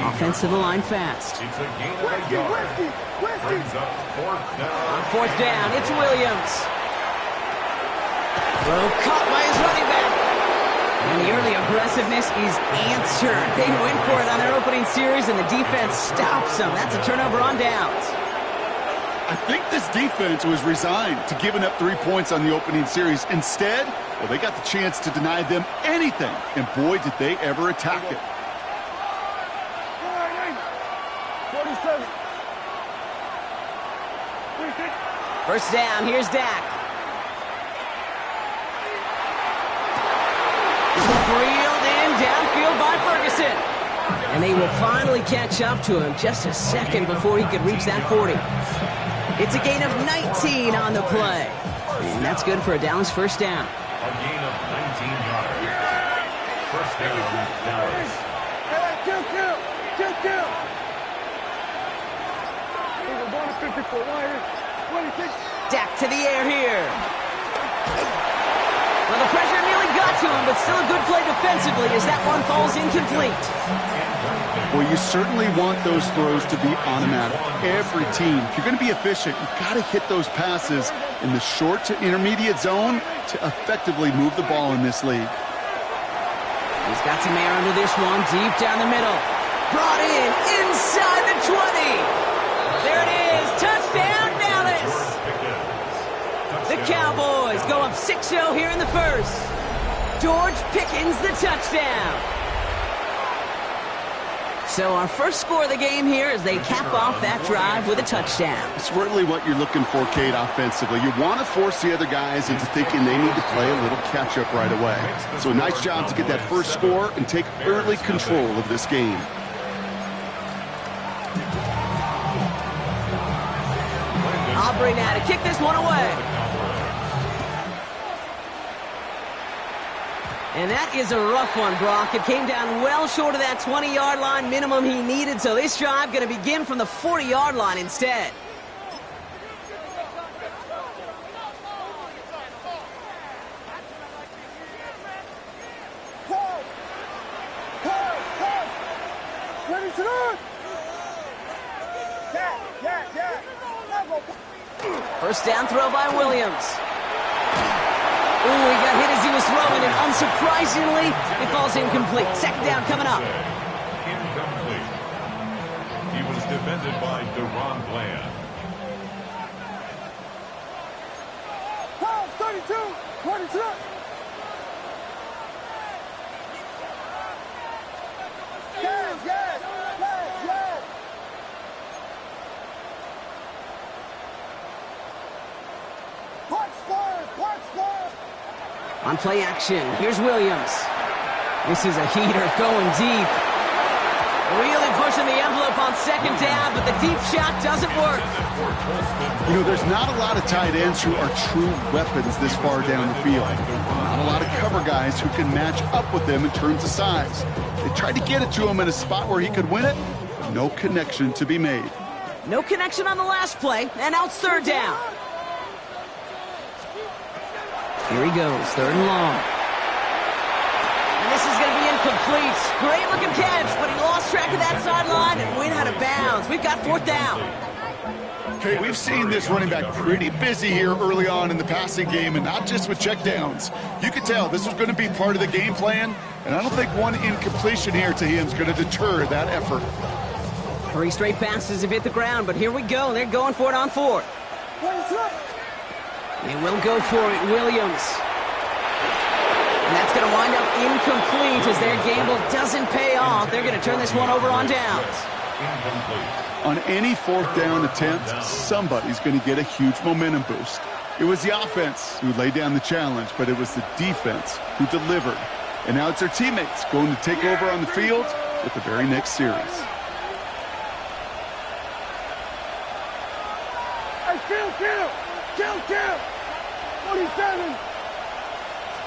Offense to the line fast. It's a gain of a yard. Brings up 4th down. On 4th down, it's Williams. Throw caught by his running back. And the early aggressiveness is answered. They went for it on their opening series, and the defense stops them. That's a turnover on downs. I think this defense was resigned to giving up 3 points on the opening series. Instead, well, they got the chance to deny them anything, and boy, did they ever attack it. 47. First down, here's Dak. This one's reeled in downfield by Ferguson. And they will finally catch up to him just a second before he could reach that 40. It's a gain of 19 on the play. And that's good for a Dallas first down. A gain of 19 yards. First down, Dallas. Kill. We're going to 54. 26. Dak to the air here. Well, the pressure nearly got to him, but still a good play defensively as that one falls incomplete. Well, you certainly want those throws to be automatic. Every team, if you're going to be efficient, you've got to hit those passes in the short to intermediate zone to effectively move the ball in this league. He's got some air under this one, deep down the middle. Brought in, inside the 20. There it is, touchdown Dallas. The Cowboys go up 6-0 here in the first. George Pickens the touchdown. So our first score of the game here as they cap off that drive with a touchdown. It's really what you're looking for, Kate, offensively. You want to force the other guys into thinking they need to play a little catch-up right away. So a nice job to get that first score and take early control of this game. Aubrey now to kick this one away. And that is a rough one, Brock. It came down well short of that 20-yard line minimum he needed, so this drive going to begin from the 40-yard line instead. First down throw by Williams. Ooh, he got hit as he was throwing, and unsurprisingly, it falls incomplete. Second down coming up. Incomplete. He was defended by Deron Bland. 32, 22. Yes. Punch, On play action, here's Williams. This is a heater going deep. Really pushing the envelope on second down, but the deep shot doesn't work. You know, there's not a lot of tight ends who are true weapons this far down the field. Not a lot of cover guys who can match up with them in terms of size. They tried to get it to him in a spot where he could win it. No connection to be made. No connection on the last play, and now it's third down. Here he goes, third and long. And this is going to be incomplete. Great looking catch, but he lost track of that sideline and went out of bounds. We've got fourth down. Okay, we've seen this running back pretty busy here early on in the passing game, and not just with checkdowns. You could tell this was going to be part of the game plan, and I don't think one incompletion here to him is going to deter that effort. 3 straight passes have hit the ground, but here we go. They're going for it on fourth. They will go for it, Williams. And that's going to wind up incomplete as their gamble doesn't pay off. They're going to turn this one over on downs. On any fourth down attempt, somebody's going to get a huge momentum boost. It was the offense who laid down the challenge, but it was the defense who delivered. And now it's their teammates going to take over on the field with the very next series. Kill! 47!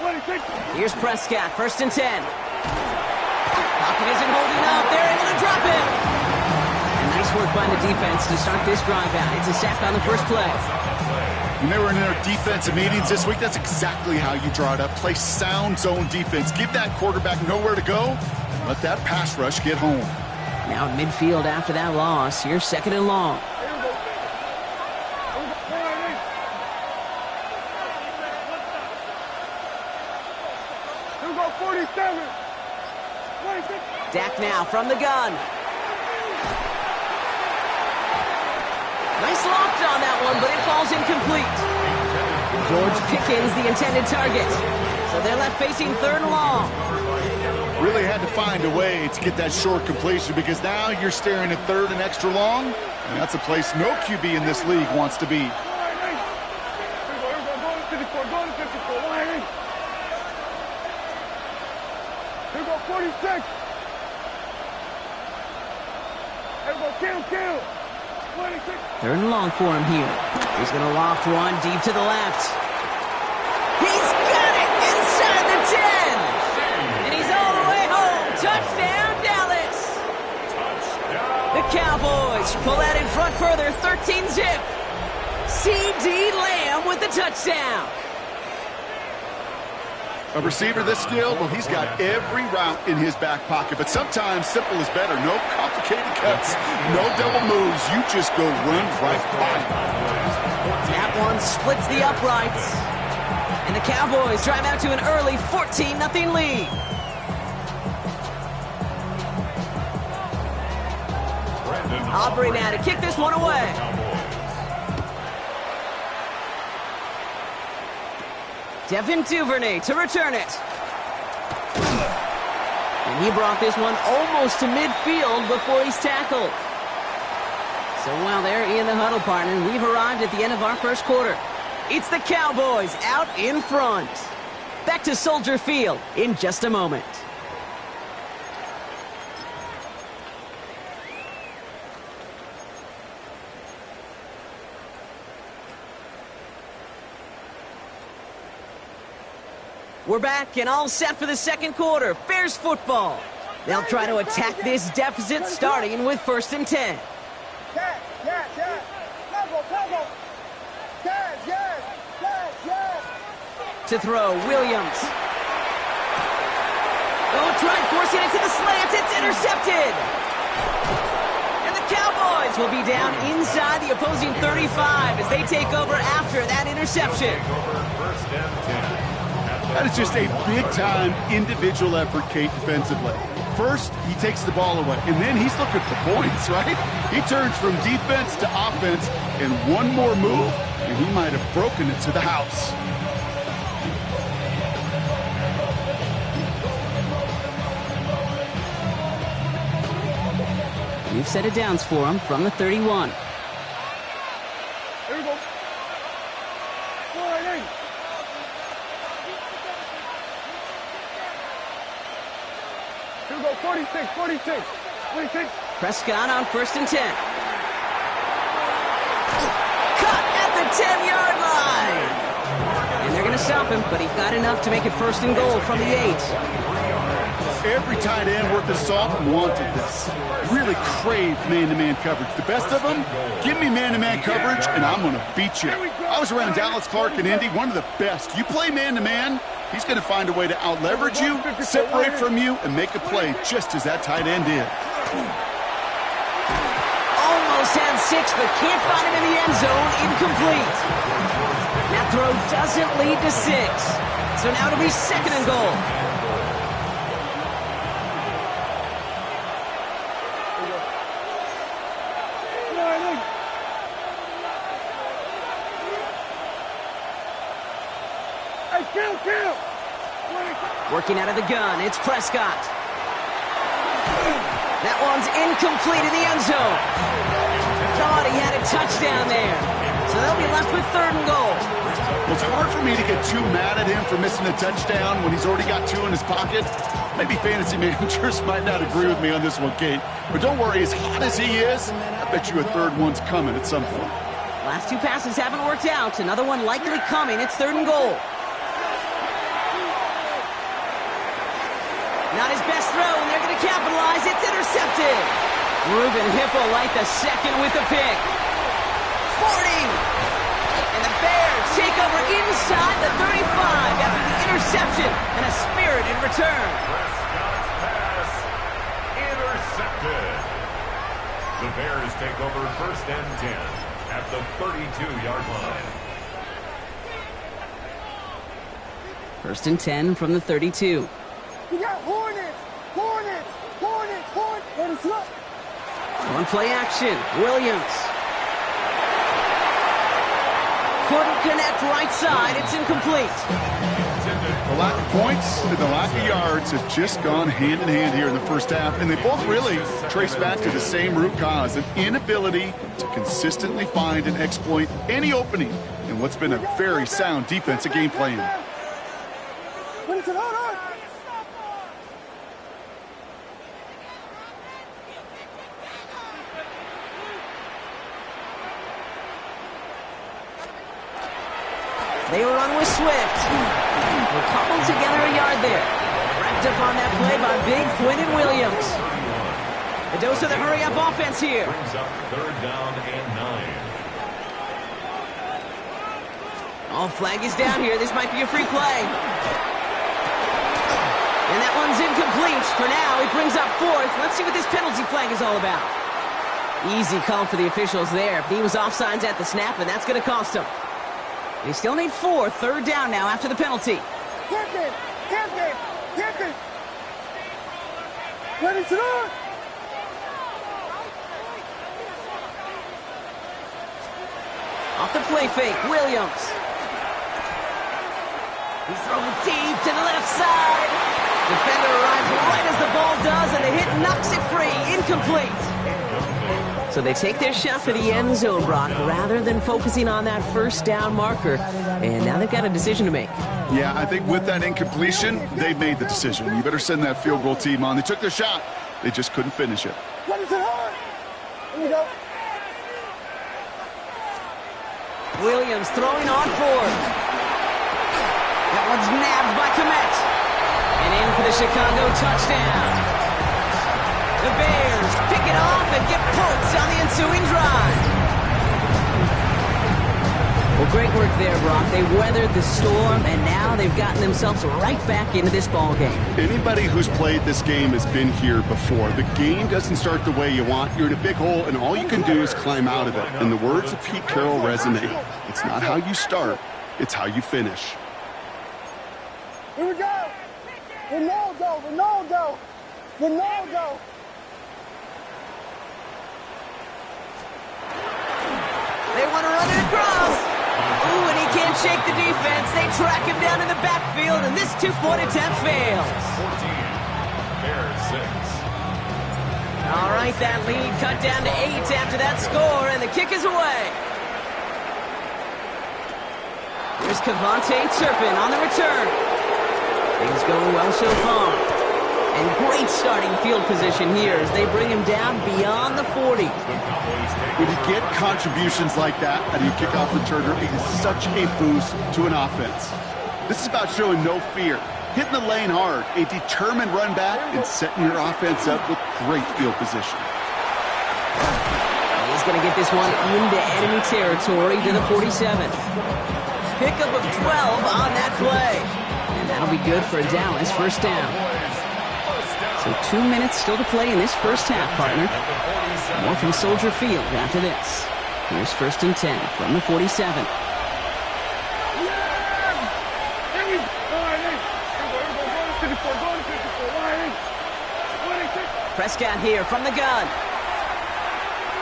26! Here's Prescott, first and 10. Pocket isn't holding up. They're able to drop it. And nice work by the defense to start this drive out. It's a sack on the first play. When they were in their defensive meetings this week, that's exactly how you draw it up. Play sound zone defense. Give that quarterback nowhere to go. Let that pass rush get home. Now at midfield after that loss. Here's second and long. Dak now from the gun. Nice loft on that one, but it falls incomplete. George Pickens, the intended target. So they're left facing third and long. Really had to find a way to get that short completion because now you're staring at third and extra long, and that's a place no QB in this league wants to be. Here go 46. Kill. 26. Third and long for him here. He's going to loft one deep to the left. He's got it inside the 10. And he's all the way home. Touchdown, Dallas. The Cowboys pull that in front further, 13-zip. C.D. Lamb with the touchdown. A receiver this skilled, well, he's got every route in his back pocket. But sometimes simple is better. No complicated cuts, no double moves. You just go run right by him. That one splits the uprights. And the Cowboys drive out to an early 14-0 lead. Aubrey now to kick this one away. Devin Duvernay to return it. And he brought this one almost to midfield before he's tackled. So while they're in the huddle, partner, we've arrived at the end of our first quarter. It's the Cowboys out in front. Back to Soldier Field in just a moment. We're back and all set for the second quarter. Bears football. They'll try to attack this deficit starting with first and 10. To throw, Williams. Oh, trying forcing it to the slant. It's intercepted. And the Cowboys will be down inside the opposing 35 as they take over after that interception. First and 10. That is just a big-time individual effort, Kate, defensively. First, he takes the ball away, and then he's looking for points, right? He turns from defense to offense, and one more move, and he might have broken it to the house. You've set it downs for him from the 31. Here we go. 46. Prescott on 1st and 10. Cut at the 10-yard line. And they're going to stop him, but he got enough to make it 1st and goal from the 8. Every tight end worth his salt wanted this. Really craved man-to-man coverage. The best of them, give me man-to-man coverage, and I'm going to beat you. I was around Dallas Clark and Indy, one of the best. You play man-to-man, he's going to find a way to out-leverage you, separate from you, and make a play just as that tight end did. Almost had 6, but can't find him in the end zone. Incomplete. That throw doesn't lead to 6. So now it'll be 2nd and goal. Kill. Working out of the gun, it's Prescott. That one's incomplete in the end zone. Thought he had a touchdown there. So they'll be left with 3rd and goal. Well, it's hard for me to get too mad at him for missing a touchdown when he's already got 2 in his pocket. Maybe fantasy managers might not agree with me on this one, Kate. But don't worry, as hot as he is, I bet you a 3rd one's coming at some point. Last 2 passes haven't worked out. Another one likely coming. It's 3rd and goal. Not his best throw, and they're going to capitalize. It's intercepted. Ruben Hippolyte the second with the pick. 40. And the Bears take over inside the 35 after the interception and a spirited return. Prescott's pass intercepted. The Bears take over 1st and 10 at the 32-yard line. 1st and 10 from the 32. We got Hornets. On play action, Williams. Couldn't connect right side. It's incomplete. The lack of points and the lack of yards have just gone hand in hand here in the first half, and they both really trace back to the same root cause, an inability to consistently find and exploit any opening in what's been a very sound defensive game plan. They run with Swift. We'll cobble together a yard there. Wrapped up on that play by Big Quinton Williams. The dose of the hurry-up offense here. Brings up 3rd down and 9. Oh, flag is down here. This might be a free play. And that one's incomplete. For now, he brings up 4th. Let's see what this penalty flag is all about. Easy call for the officials there. He was offsides at the snap, and that's going to cost him. They still need 4. 3rd down now after the penalty. Hit it. Ready to run. Off the play fake, Williams. He's throwing deep to the left side. Defender arrives right as the ball does, and the hit knocks it free. Incomplete. So they take their shot for the end zone, Brock, rather than focusing on that 1st down marker. And now they've got a decision to make. Yeah, I think with that incompletion, they've made the decision. You better send that field goal team on. They took their shot. They just couldn't finish it. Here we go. Williams throwing on 4th. That one's nabbed by Kmet. And in for the Chicago touchdown. The Bears pick it off and get points on the ensuing drive. Well, great work there, Brock. They weathered the storm, and now they've gotten themselves right back into this ball game. Anybody who's played this game has been here before. The game doesn't start the way you want. You're in a big hole, and all you can do is climb out of it. And the words of Pete Carroll resonate. It's not how you start, it's how you finish. Here we go. Ronaldo. They want to run it across. Ooh, and he can't shake the defense. They track him down in the backfield, and this 2-point attempt fails. 14. Bears 6. All right, that lead cut down to 8 after that score, and the kick is away. Here's Kavontae Turpin on the return. Things going well so far. And great starting field position here as they bring him down beyond the 40. When you get contributions like that out of your kickoff returner, it is such a boost to an offense. This is about showing no fear, hitting the lane hard, a determined run back, and setting your offense up with great field position. He's going to get this one into enemy territory to the 47. Pickup of 12 on that play. And that'll be good for a Dallas first down. So 2 minutes still to play in this first half, partner. More from Soldier Field after this. Here's 1st and 10 from the 47. Prescott here from the gun.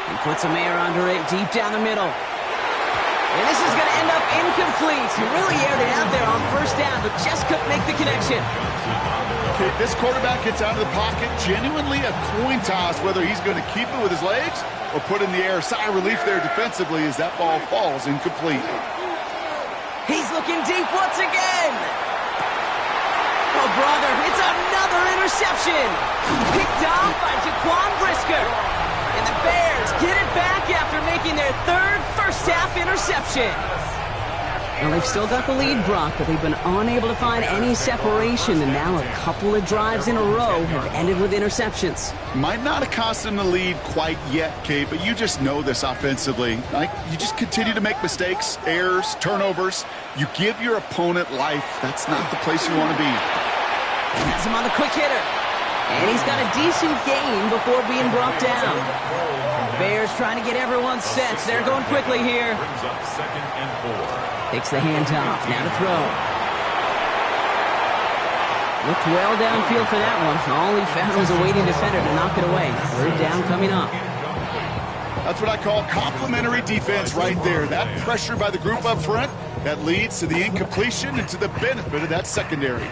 He puts a man under it deep down the middle. And this is going to end up incomplete. He really aired it out there on first down, but just couldn't make the connection. Okay, this quarterback gets out of the pocket, genuinely a coin toss whether he's going to keep it with his legs or put in the air. Sigh of relief there defensively as that ball falls incomplete. He's looking deep once again. Oh, brother, it's another interception. Picked off by Jaquan Brisker. And the Bears get it back after making their third first-half interception. Well, they've still got the lead, Brock, but they've been unable to find any separation, and now a couple of drives in a row have ended with interceptions. Might not have cost them the lead quite yet, Kate, but you just know this offensively. Like, you just continue to make mistakes, errors, turnovers. You give your opponent life. That's not the place you want to be. Has him on the quick hitter. And he's got a decent gain before being brought down. Bears trying to get everyone set. They're going quickly here. Brings up 2nd and 4. Takes the handoff. Now to throw. Looked well downfield for that one. All he found was a waiting defender to knock it away. 3rd down coming up. That's what I call complimentary defense right there. That pressure by the group up front, that leads to the incompletion and to the benefit of that secondary.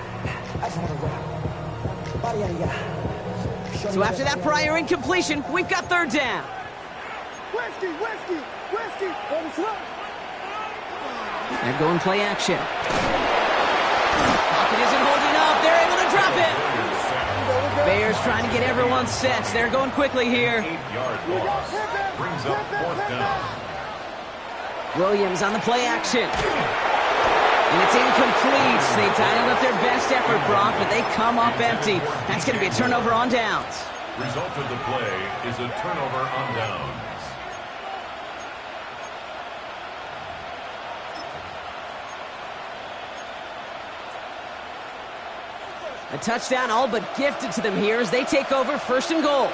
So after that prior incompletion, we've got 3rd down. Whiskey. They're going play action. Pocket isn't holding up. They're able to drop it. Bears trying to get everyone set. They're going quickly here. 8-yard loss. Brings up 4th down. Williams on the play action. And it's incomplete. They dialed up their best effort, Brock, but they come up empty. That's going to be a turnover on downs. Result of the play is a turnover on downs. A touchdown all but gifted to them here as they take over 1st and goal.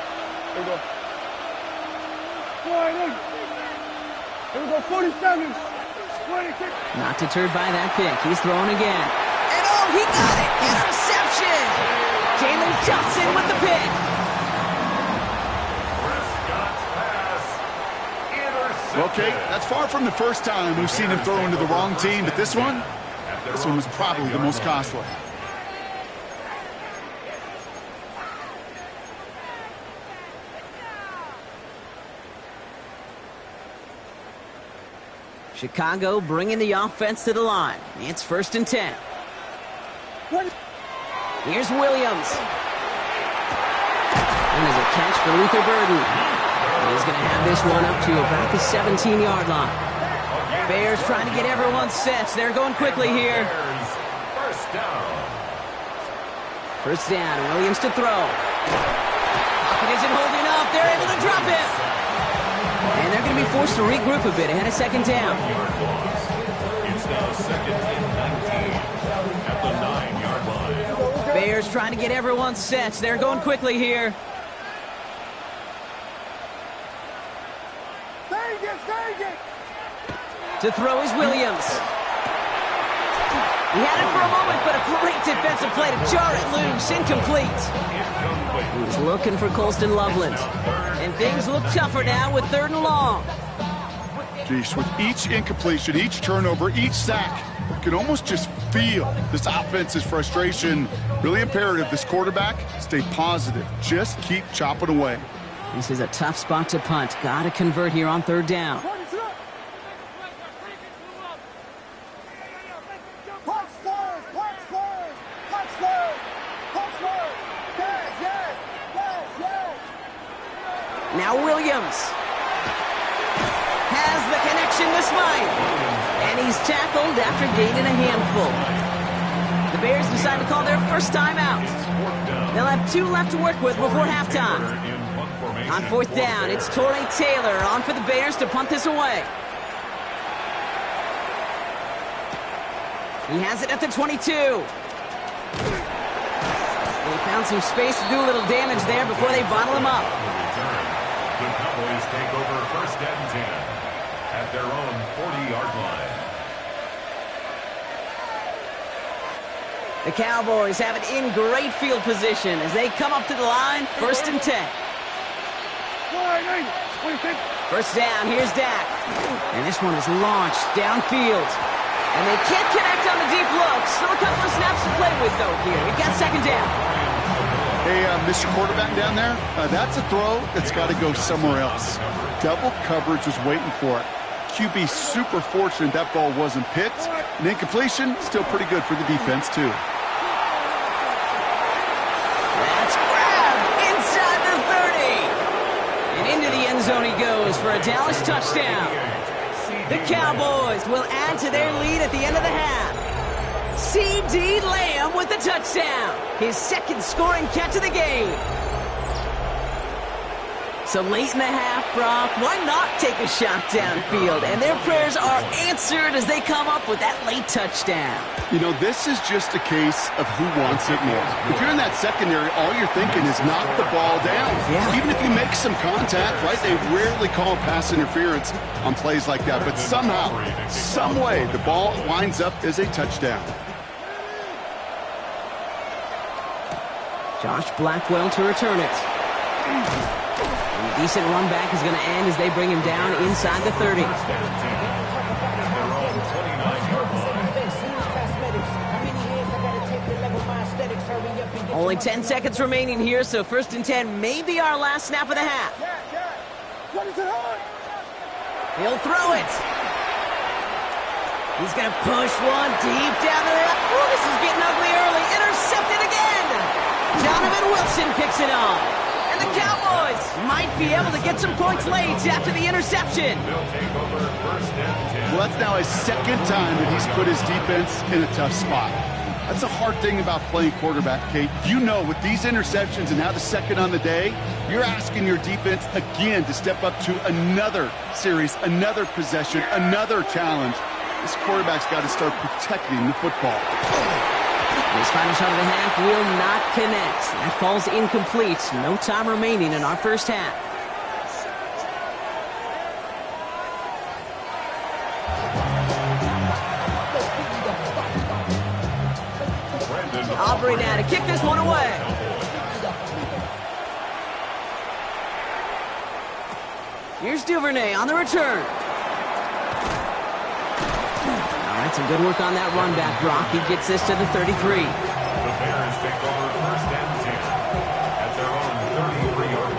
Here we go, 47. 26. Not deterred by that pick. He's throwing again. And oh, he got it! Interception! Jalen Johnson with the pick. Prescott's pass. Intercepted. Okay, that's far from the first time we've seen him throw into the wrong team, but this one was probably the most costly. Chicago bringing the offense to the line. It's 1st and 10. Here's Williams. And there's a catch for Luther Burden. And he's going to have this one up to about the 17-yard line. Bears trying to get everyone set. They're going quickly here. First down. 1st down. Williams to throw. Pocket isn't holding up. They're able to drop it. And they're going to be forced to regroup a bit ahead of 2nd down. It's now 2nd and 19 at the 9-yard line. Bears trying to get everyone set. They're going quickly here. To throw is Williams. He had it for a moment, but a great defensive play to jar it loose. Incomplete. He was looking for Colston Loveland. And things look tougher now with 3rd and long. Geez, with each incompletion, each turnover, each sack, you can almost just feel this offense's frustration. Really imperative, this quarterback, stay positive. Just keep chopping away. This is a tough spot to punt. Got to convert here on 3rd down. Williams. Has the connection to Smythe. And he's tackled after gaining a handful. The Bears decide to call their first timeout. They'll have 2 left to work with before halftime. On 4th down, it's Torrey Taylor on for the Bears to punt this away. He has it at the 22. They found some space to do a little damage there before they bottle him up. The Cowboys take over 1st and 10 at their own 40-yard line. The Cowboys have it in great field position as they come up to the line, 1st and 10. 1st down, here's Dak. And this one is launched downfield. And they can't connect on the deep look. Still a couple of snaps to play with, though, here. We've got 2nd down. Hey, Mr. Quarterback down there, that's a throw that's got to go somewhere else. Double coverage was waiting for it. QB super fortunate that ball wasn't picked. And incompletion, still pretty good for the defense, too. That's grabbed inside the 30. And into the end zone he goes for a Dallas touchdown. The Cowboys will add to their lead at the end of the half. C.D. Lamb with the touchdown. His 2nd scoring catch of the game. So late in the half, Brock, why not take a shot downfield? And their prayers are answered as they come up with that late touchdown. You know, this is just a case of who wants it more. If you're in that secondary, all you're thinking is knock the ball down. Yeah. Even if you make some contact, right? They rarely call pass interference on plays like that. But somehow, some way, the ball winds up as a touchdown. Josh Blackwell to return it. And a decent run back is going to end as they bring him down inside the 30. Only 10 seconds remaining here, so 1st and 10 may be our last snap of the half. He'll throw it. He's going to push one deep down the left. Oh, this is getting ugly early. Intercepted again. Donovan Wilson picks it up. And the Cowboys might be able to get some points late after the interception. Well, that's now his 2nd time that he's put his defense in a tough spot. That's a hard thing about playing quarterback, Kate. You know, with these interceptions and now the 2nd on the day, you're asking your defense again to step up to another series, another possession, another challenge. This quarterback's got to start protecting the football. This final shot of the half will not connect. That falls incomplete. No time remaining in our 1st half. Aubrey now to kick this one away. Here's Duvernay on the return. All right, some good work on that run back, Brock. He gets this to the 33. The Bears take over 1st and 10 at their own 33-yard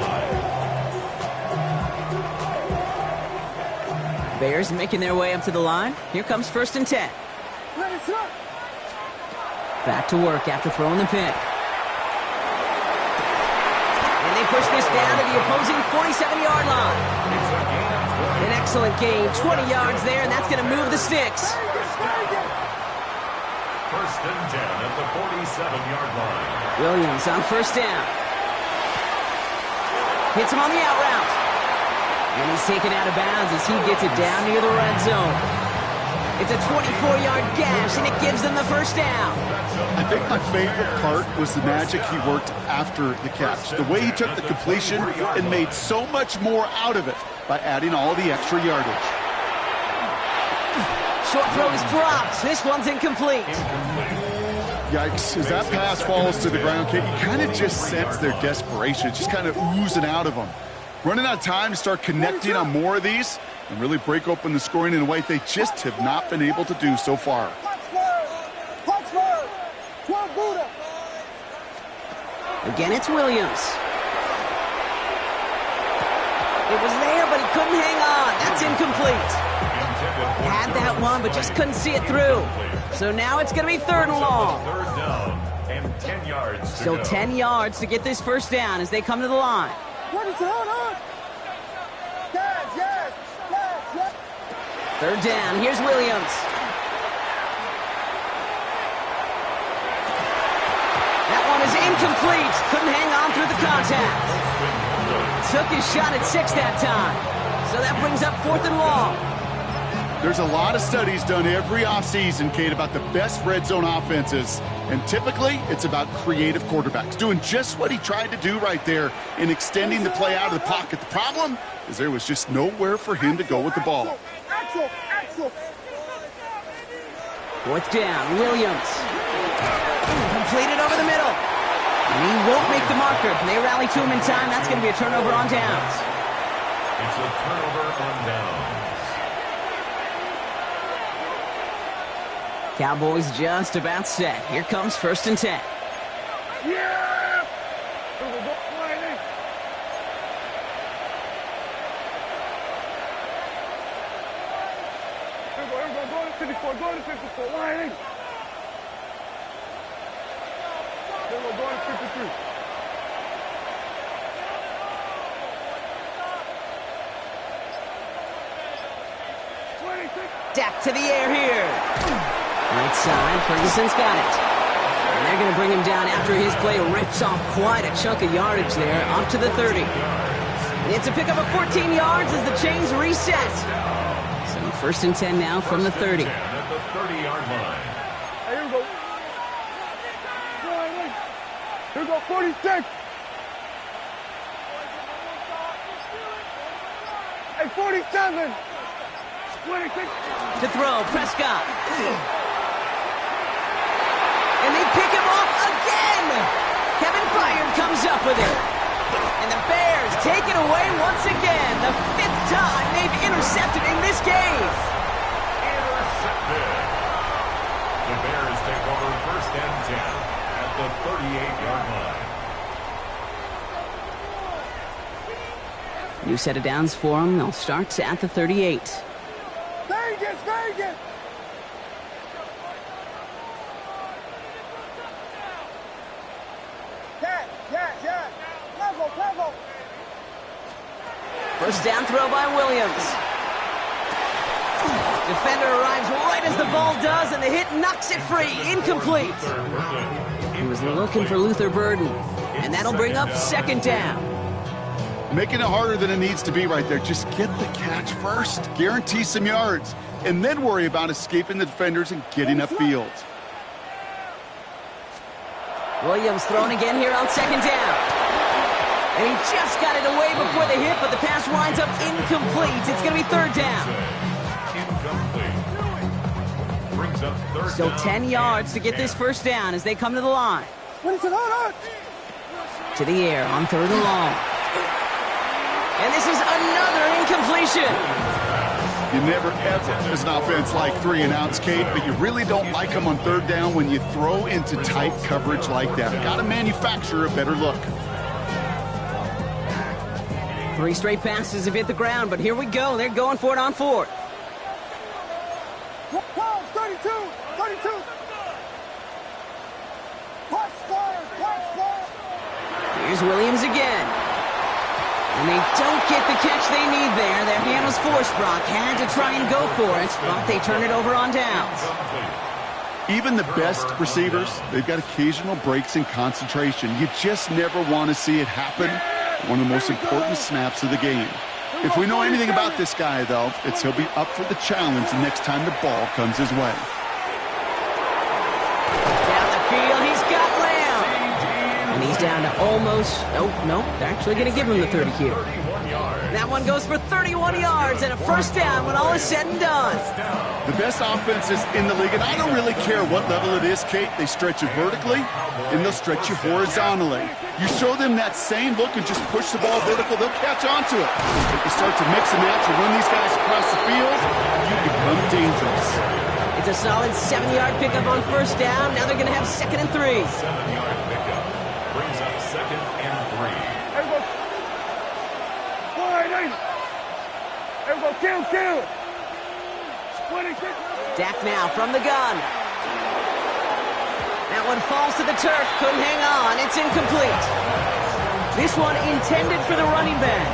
line. Bears making their way up to the line. Here comes 1st and 10. Back to work after throwing the pick. And they push this down to the opposing 47-yard line. An excellent gain, 20 yards there, and that's going to move the sticks. 1st and 10 at the 47-yard line. Williams on 1st down. Hits him on the out route. And he's taken out of bounds as he gets it down near the red zone. It's a 24-yard gash, and it gives them the 1st down. I think my favorite part was the magic he worked after the catch. The way he took the completion and made so much more out of it by adding all the extra yardage. Short throw is dropped. This one's incomplete. Yikes. As that pass falls to the ground, Kate, you kind of just sense their desperation. It's just kind of oozing out of them. Running out of time to start connecting on more of these and really break open the scoring in a way they just have not been able to do so far. Again, it's Williams. It was there, but he couldn't hang on. That's incomplete. Had that one, but just couldn't see it through. So now it's going to be 3rd and long. 3rd down and 10 yards to So go. 10 yards to get this 1st down as they come to the line. Third down, here's Williams. That one is incomplete. Couldn't hang on through the contact. Took his shot at 6 that time. So that brings up 4th and long. There's a lot of studies done every offseason, Kate, about the best red zone offenses. And typically, it's about creative quarterbacks doing just what he tried to do right there in extending the play out of the pocket. The problem is there was just nowhere for him to go with the ball. 4th down, Williams. Completed over the middle. And he won't make the marker. They rally to him in time. That's going to be a turnover on downs. It's a turnover on downs. Cowboys just about set. Here comes 1st and 10. Yeah! Go to 54, go to 54, lining. Go to 53. Dak to the air here. Right side, Ferguson's got it. And they're going to bring him down after his play rips off quite a chunk of yardage there, up to the 30. It's a pickup of 14 yards as the chains reset. So 1st and 10 now from the 30. At the 30-yard line. Here we go. Here we go, 46. Hey, 47. 26. To throw, Prescott. And they pick him off again. Kevin Byard comes up with it. And the Bears take it away once again. The 5th time they've intercepted in this game. Intercepted. The Bears take over 1st and 10 at the 38-yard line. New set of downs for them. They'll start at the 38. Vegas! Yeah. Level. 1st down throw by Williams. Defender arrives right as the ball does, and the hit knocks it free. Incomplete. He was looking for Luther Burden, and that'll bring up 2nd down. Making it harder than it needs to be right there. Just get the catch first. Guarantee some yards. And then worry about escaping the defenders and getting upfield. Williams thrown again here on 2nd down. And he just got it away before the hit, but the pass winds up incomplete. It's going to be 3rd down. Incomplete. Brings up 3rd Still down. 10 yards to get this 1st down as they come to the line. To the air on 3rd and long. And this is another incompletion. You never ever, as an offense, like 3 and outs, Kate, but you really don't like them on 3rd down when you throw into tight coverage like that. Got to manufacture a better look. 3 straight passes have hit the ground, but here we go. They're going for it on 4th. 32. Here's Williams again. And they don't get the catch they need there. Their hand was forced, Brock. Had to try and go for it, but they turn it over on downs. Even the best receivers, they've got occasional breaks in concentration. You just never want to see it happen. One of the most important snaps of the game. If we know anything about this guy, though, it's he'll be up for the challenge the next time the ball comes his way. Down the field, he's got Lamb. And he's down to almost, nope, they're actually going to give him the 30 here. That one goes for 31 yards and a 1st down when all is said and done. The best offenses in the league, and I don't really care what level it is, Kate, they stretch you vertically and they'll stretch you horizontally. You show them that same look and just push the ball vertical, they'll catch on to it. If you start to mix and match and run these guys across the field, you become dangerous. It's a solid 7-yard pickup on 1st down. Now they're going to have 2nd and 3. 7-yard pickup brings up 2nd and 3. Kill. 26. Dak now from the gun. That one falls to the turf. Couldn't hang on. It's incomplete. This one intended for the running back.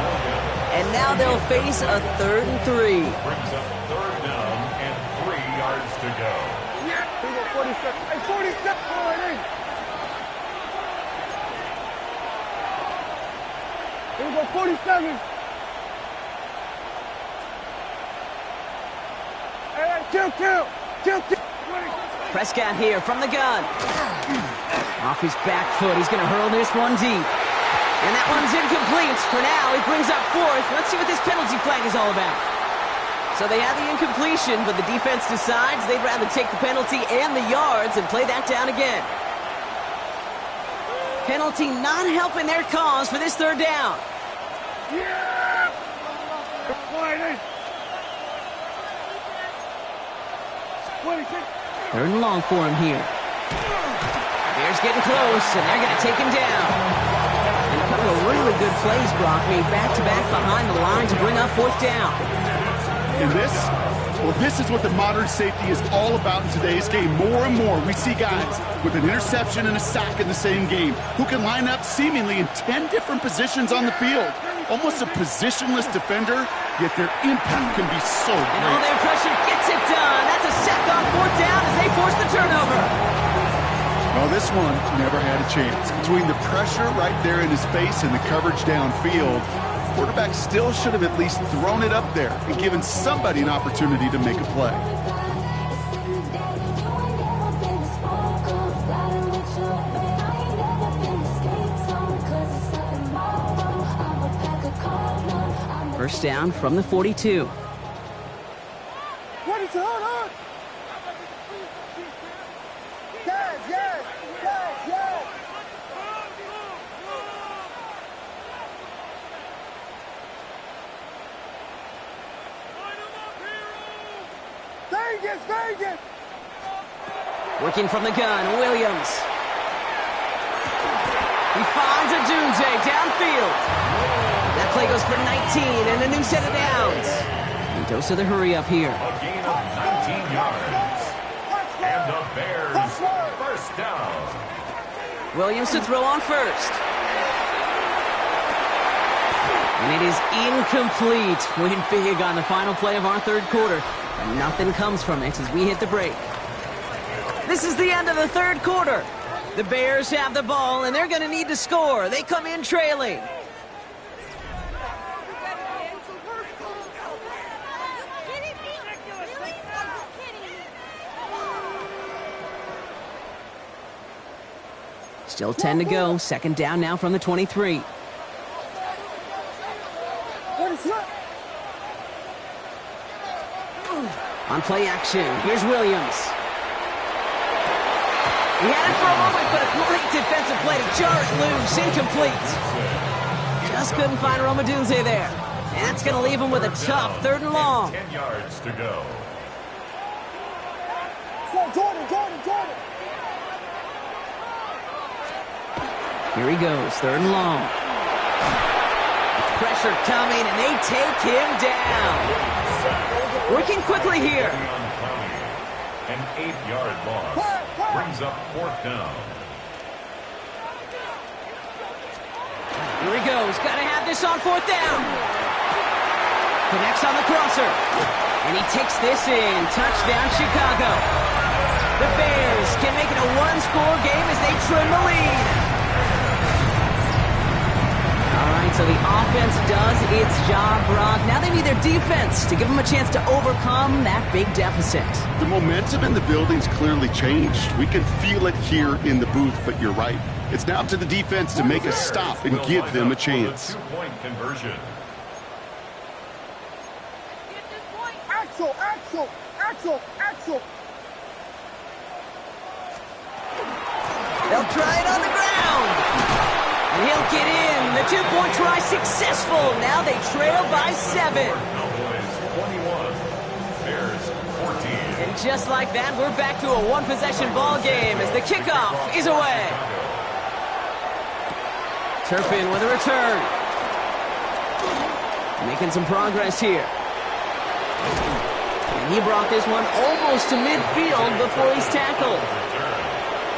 And now they'll face a 3rd and 3. Brings up 3rd down and 3 yards to go. Yeah. 47. Hey, 47. Here we go, 47. Hey, kill. Prescott here from the gun. Off his back foot, he's going to hurl this one deep. And that one's incomplete. For now, he brings up 4th. Let's see what this penalty flag is all about. So they have the incompletion, but the defense decides they'd rather take the penalty and the yards and play that down again. Penalty not helping their cause for this 3rd down. Yeah! 3rd and long for him here. Bears getting close, and they're going to take him down. And a couple of really good plays, Brock, made back-to-back behind the line to bring up 4th down. And this is what the modern safety is all about in today's game. More and more, we see guys with an interception and a sack in the same game who can line up seemingly in 10 different positions on the field. Almost a positionless defender, yet their impact can be so great. And all their pressure gets it done. That's a sack on 4th down as they force the turnover. Well, this one never had a chance. Between the pressure right there in his face and the coverage downfield, quarterback still should have at least thrown it up there and given somebody an opportunity to make a play. First down from the 42. What is it? Hold on. Yes. Vegas. Working from the gun, Williams. He finds a Dunze downfield. That play goes for 19 and a new set of downs. And dose of the hurry up here. A gain of 19 yards. And the Bears, 1st down. Williams to throw on 1st. And it is incomplete. Win big on the final play of our 3rd quarter. And nothing comes from it as we hit the break. This is the end of the 3rd quarter. The Bears have the ball, and they're going to need to score. They come in trailing. Still 10 to go. 2nd down now from the 23. On play action, here's Williams. He had it for a moment, but a great defensive play to jar it loose. Incomplete. Just couldn't find Rome Odunze there. And that's going to leave him with a tough 3rd and long. 10 yards to go. Jordan. Here he goes, 3rd and long. Pressure coming, and they take him down. Working quickly here. An 8-yard loss. Brings up 4th down. Here he goes. Got to have this on 4th down. Connects on the crosser. And he takes this in. Touchdown, Chicago. The Bears can make it a 1-score game as they trim the lead. All right, so the offense does its job, Brock. Now they need their defense to give them a chance to overcome that big deficit. The momentum in the building's clearly changed. We can feel it here in the booth, but you're right. It's now up to the defense to make a stop and give them a chance. 2-point conversion. Axel. They'll try it on the ground. And he'll get in. The 2-point try successful. Now they trail by 7. Cowboys 21, Bears 14. And just like that, we're back to a 1-possession ball game as the kickoff is away. Turpin with a return. Making some progress here. And he brought this one almost to midfield before he's tackled.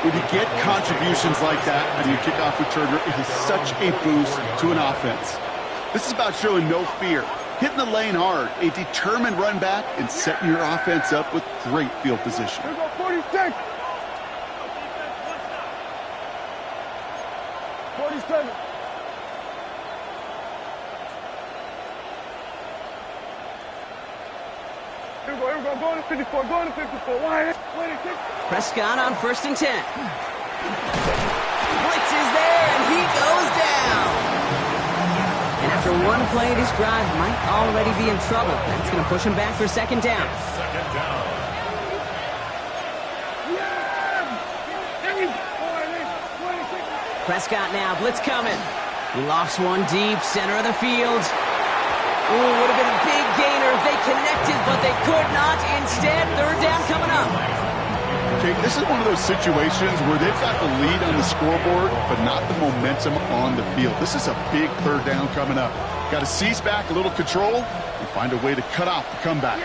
When you get contributions like that on your kickoff returner, it is such a boost to an offense. This is about showing no fear, hitting the lane hard, a determined run back, and setting your offense up with great field position. Here we go, 46. 47. Here we go, going to 54, going to 54. 26. Prescott on 1st and 10. Blitz is there, and he goes down. And after one play, this drive might already be in trouble. That's going to push him back for 2nd down. Second down. Prescott now, blitz coming. He lofts one deep, center of the field. Ooh, would have been a big gainer if they connected, but they could not. Instead, 3rd down coming up. Okay, this is one of those situations where they've got the lead on the scoreboard, but not the momentum on the field. This is a big 3rd down coming up. Got to seize back a little control and find a way to cut off the comeback.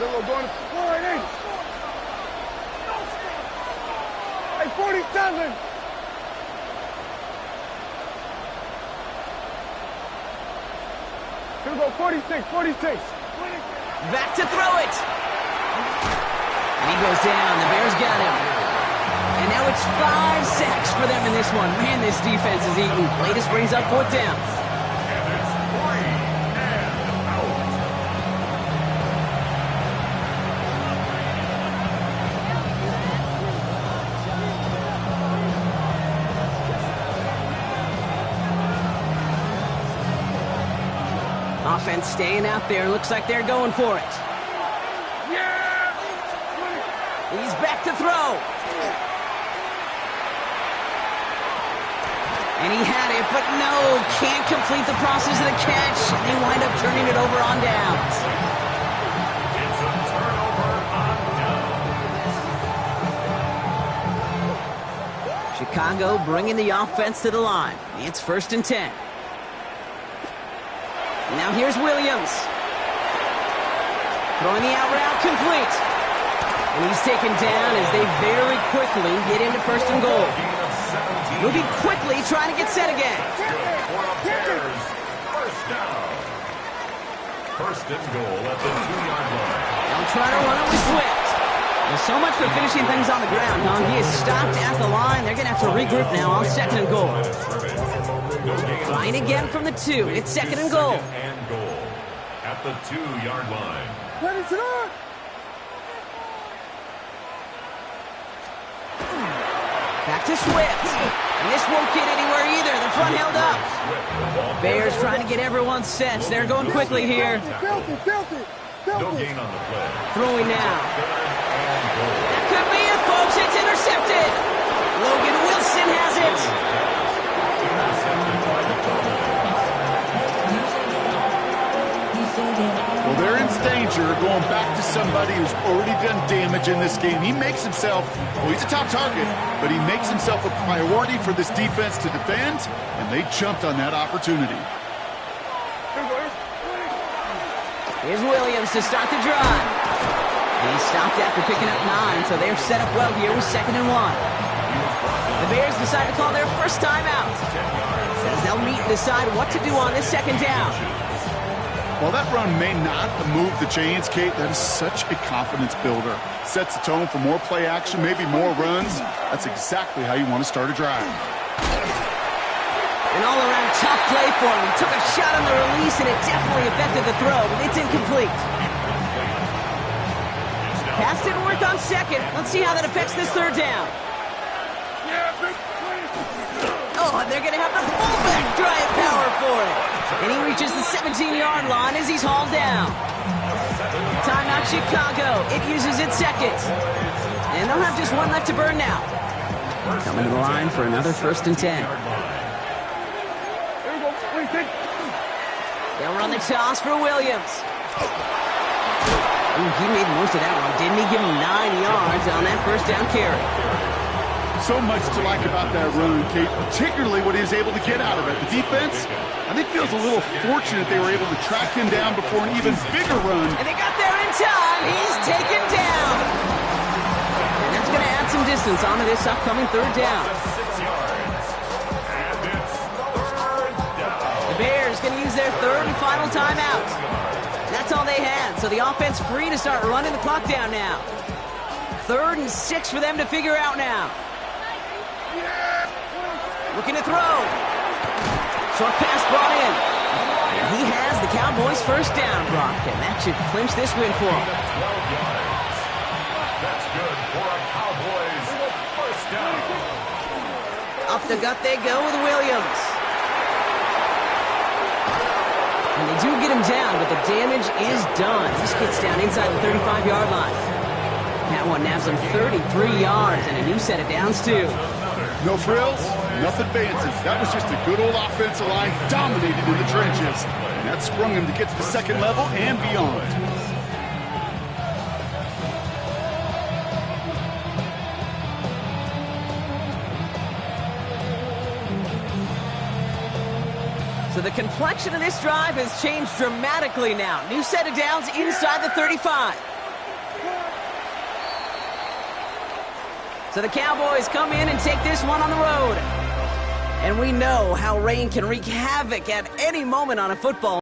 We're going to 48. Hey, 47. Here we go, 46, 46. Back to throw it. And he goes down. The Bears got him. And now it's 5 sacks for them in this one. Man, this defense is eating. Latest brings up 4th down. And it's 3 and out. Offense staying out there. Looks like they're going for it. He's back to throw. And he had it, but no, can't complete the process of the catch. And they wind up turning it over on downs. It's a turnover on downs. Chicago bringing the offense to the line. It's 1st and 10. Now here's Williams. Throwing the out route complete. And he's taken down as they very quickly get into 1st and goal. Moving quickly, trying to get set again. For the Bears, 1st down. 1st and goal at the 2-yard line. They'll try to run it with Swift. There's so much for finishing things on the ground, huh? He is stopped at the line. They're going to have to regroup now on 2nd and goal. Trying again from the 2. It's 2nd and goal. 2nd and goal at the 2-yard line. Ready to go. Back to Swift. And this won't get anywhere either. The front held up. Bears trying to get everyone set. They're going quickly here. Filthy. No gain on the play. Throwing now. 3rd and goal. That could be it, folks. It's intercepted. Logan Wilson has it. Intercepted by the Cowboys. Well, they're in danger going back to somebody who's already done damage in this game. He makes himself, well, he's a top target, but he makes himself a priority for this defense to defend, and they jumped on that opportunity. Here's Williams to start the drive. He stopped after picking up 9, so they're set up well here with 2nd and 1. The Bears decide to call their first time out, as they'll meet and decide what to do on this 2nd down. While that run may not move the chains, Kate, that is such a confidence builder. Sets the tone for more play action, maybe more runs. That's exactly how you want to start a drive. An all-around tough play for him. He took a shot on the release, and it definitely affected the throw, but it's incomplete. Pass didn't work on 2nd. Let's see how that affects this 3rd down. Oh, and they're going to have the fullback drive power for it. And he reaches the 17-yard line as he's hauled down. Timeout Chicago. It uses its 2nd. And they'll have just one left to burn now. Coming to the line for another 1st and 10. They'll run the toss for Williams. Ooh, he made most of that one, didn't he? Give him 9 yards on that 1st down carry. So much to like about that run, Kate, particularly what he was able to get out of it. The defense, I think, feels a little fortunate they were able to track him down before an even bigger run. And they got there in time. He's taken down. And that's going to add some distance onto this upcoming 3rd down. 6 yards. And it's 3rd down. The Bears is their third and final timeout. That's all they had, so the offense free to start running the clock down now. 3rd and 6 for them to figure out now. Looking to throw. Short pass brought in. And he has the Cowboys' first down, Brock, and that should clinch this win for him. 12 yards. That's good for a Cowboys first down. Up the gut they go with Williams. And they do get him down, but the damage is done. This gets down inside the 35-yard line. That one naps him 33 yards and a new set of downs, too. No frills, nothing fancy. That was just a good old offensive line dominated in the trenches. And that sprung him to get to the second level and beyond. So the complexion of this drive has changed dramatically now. New set of downs inside the 35. So the Cowboys come in and take this one on the road. And we know how rain can wreak havoc at any moment on a football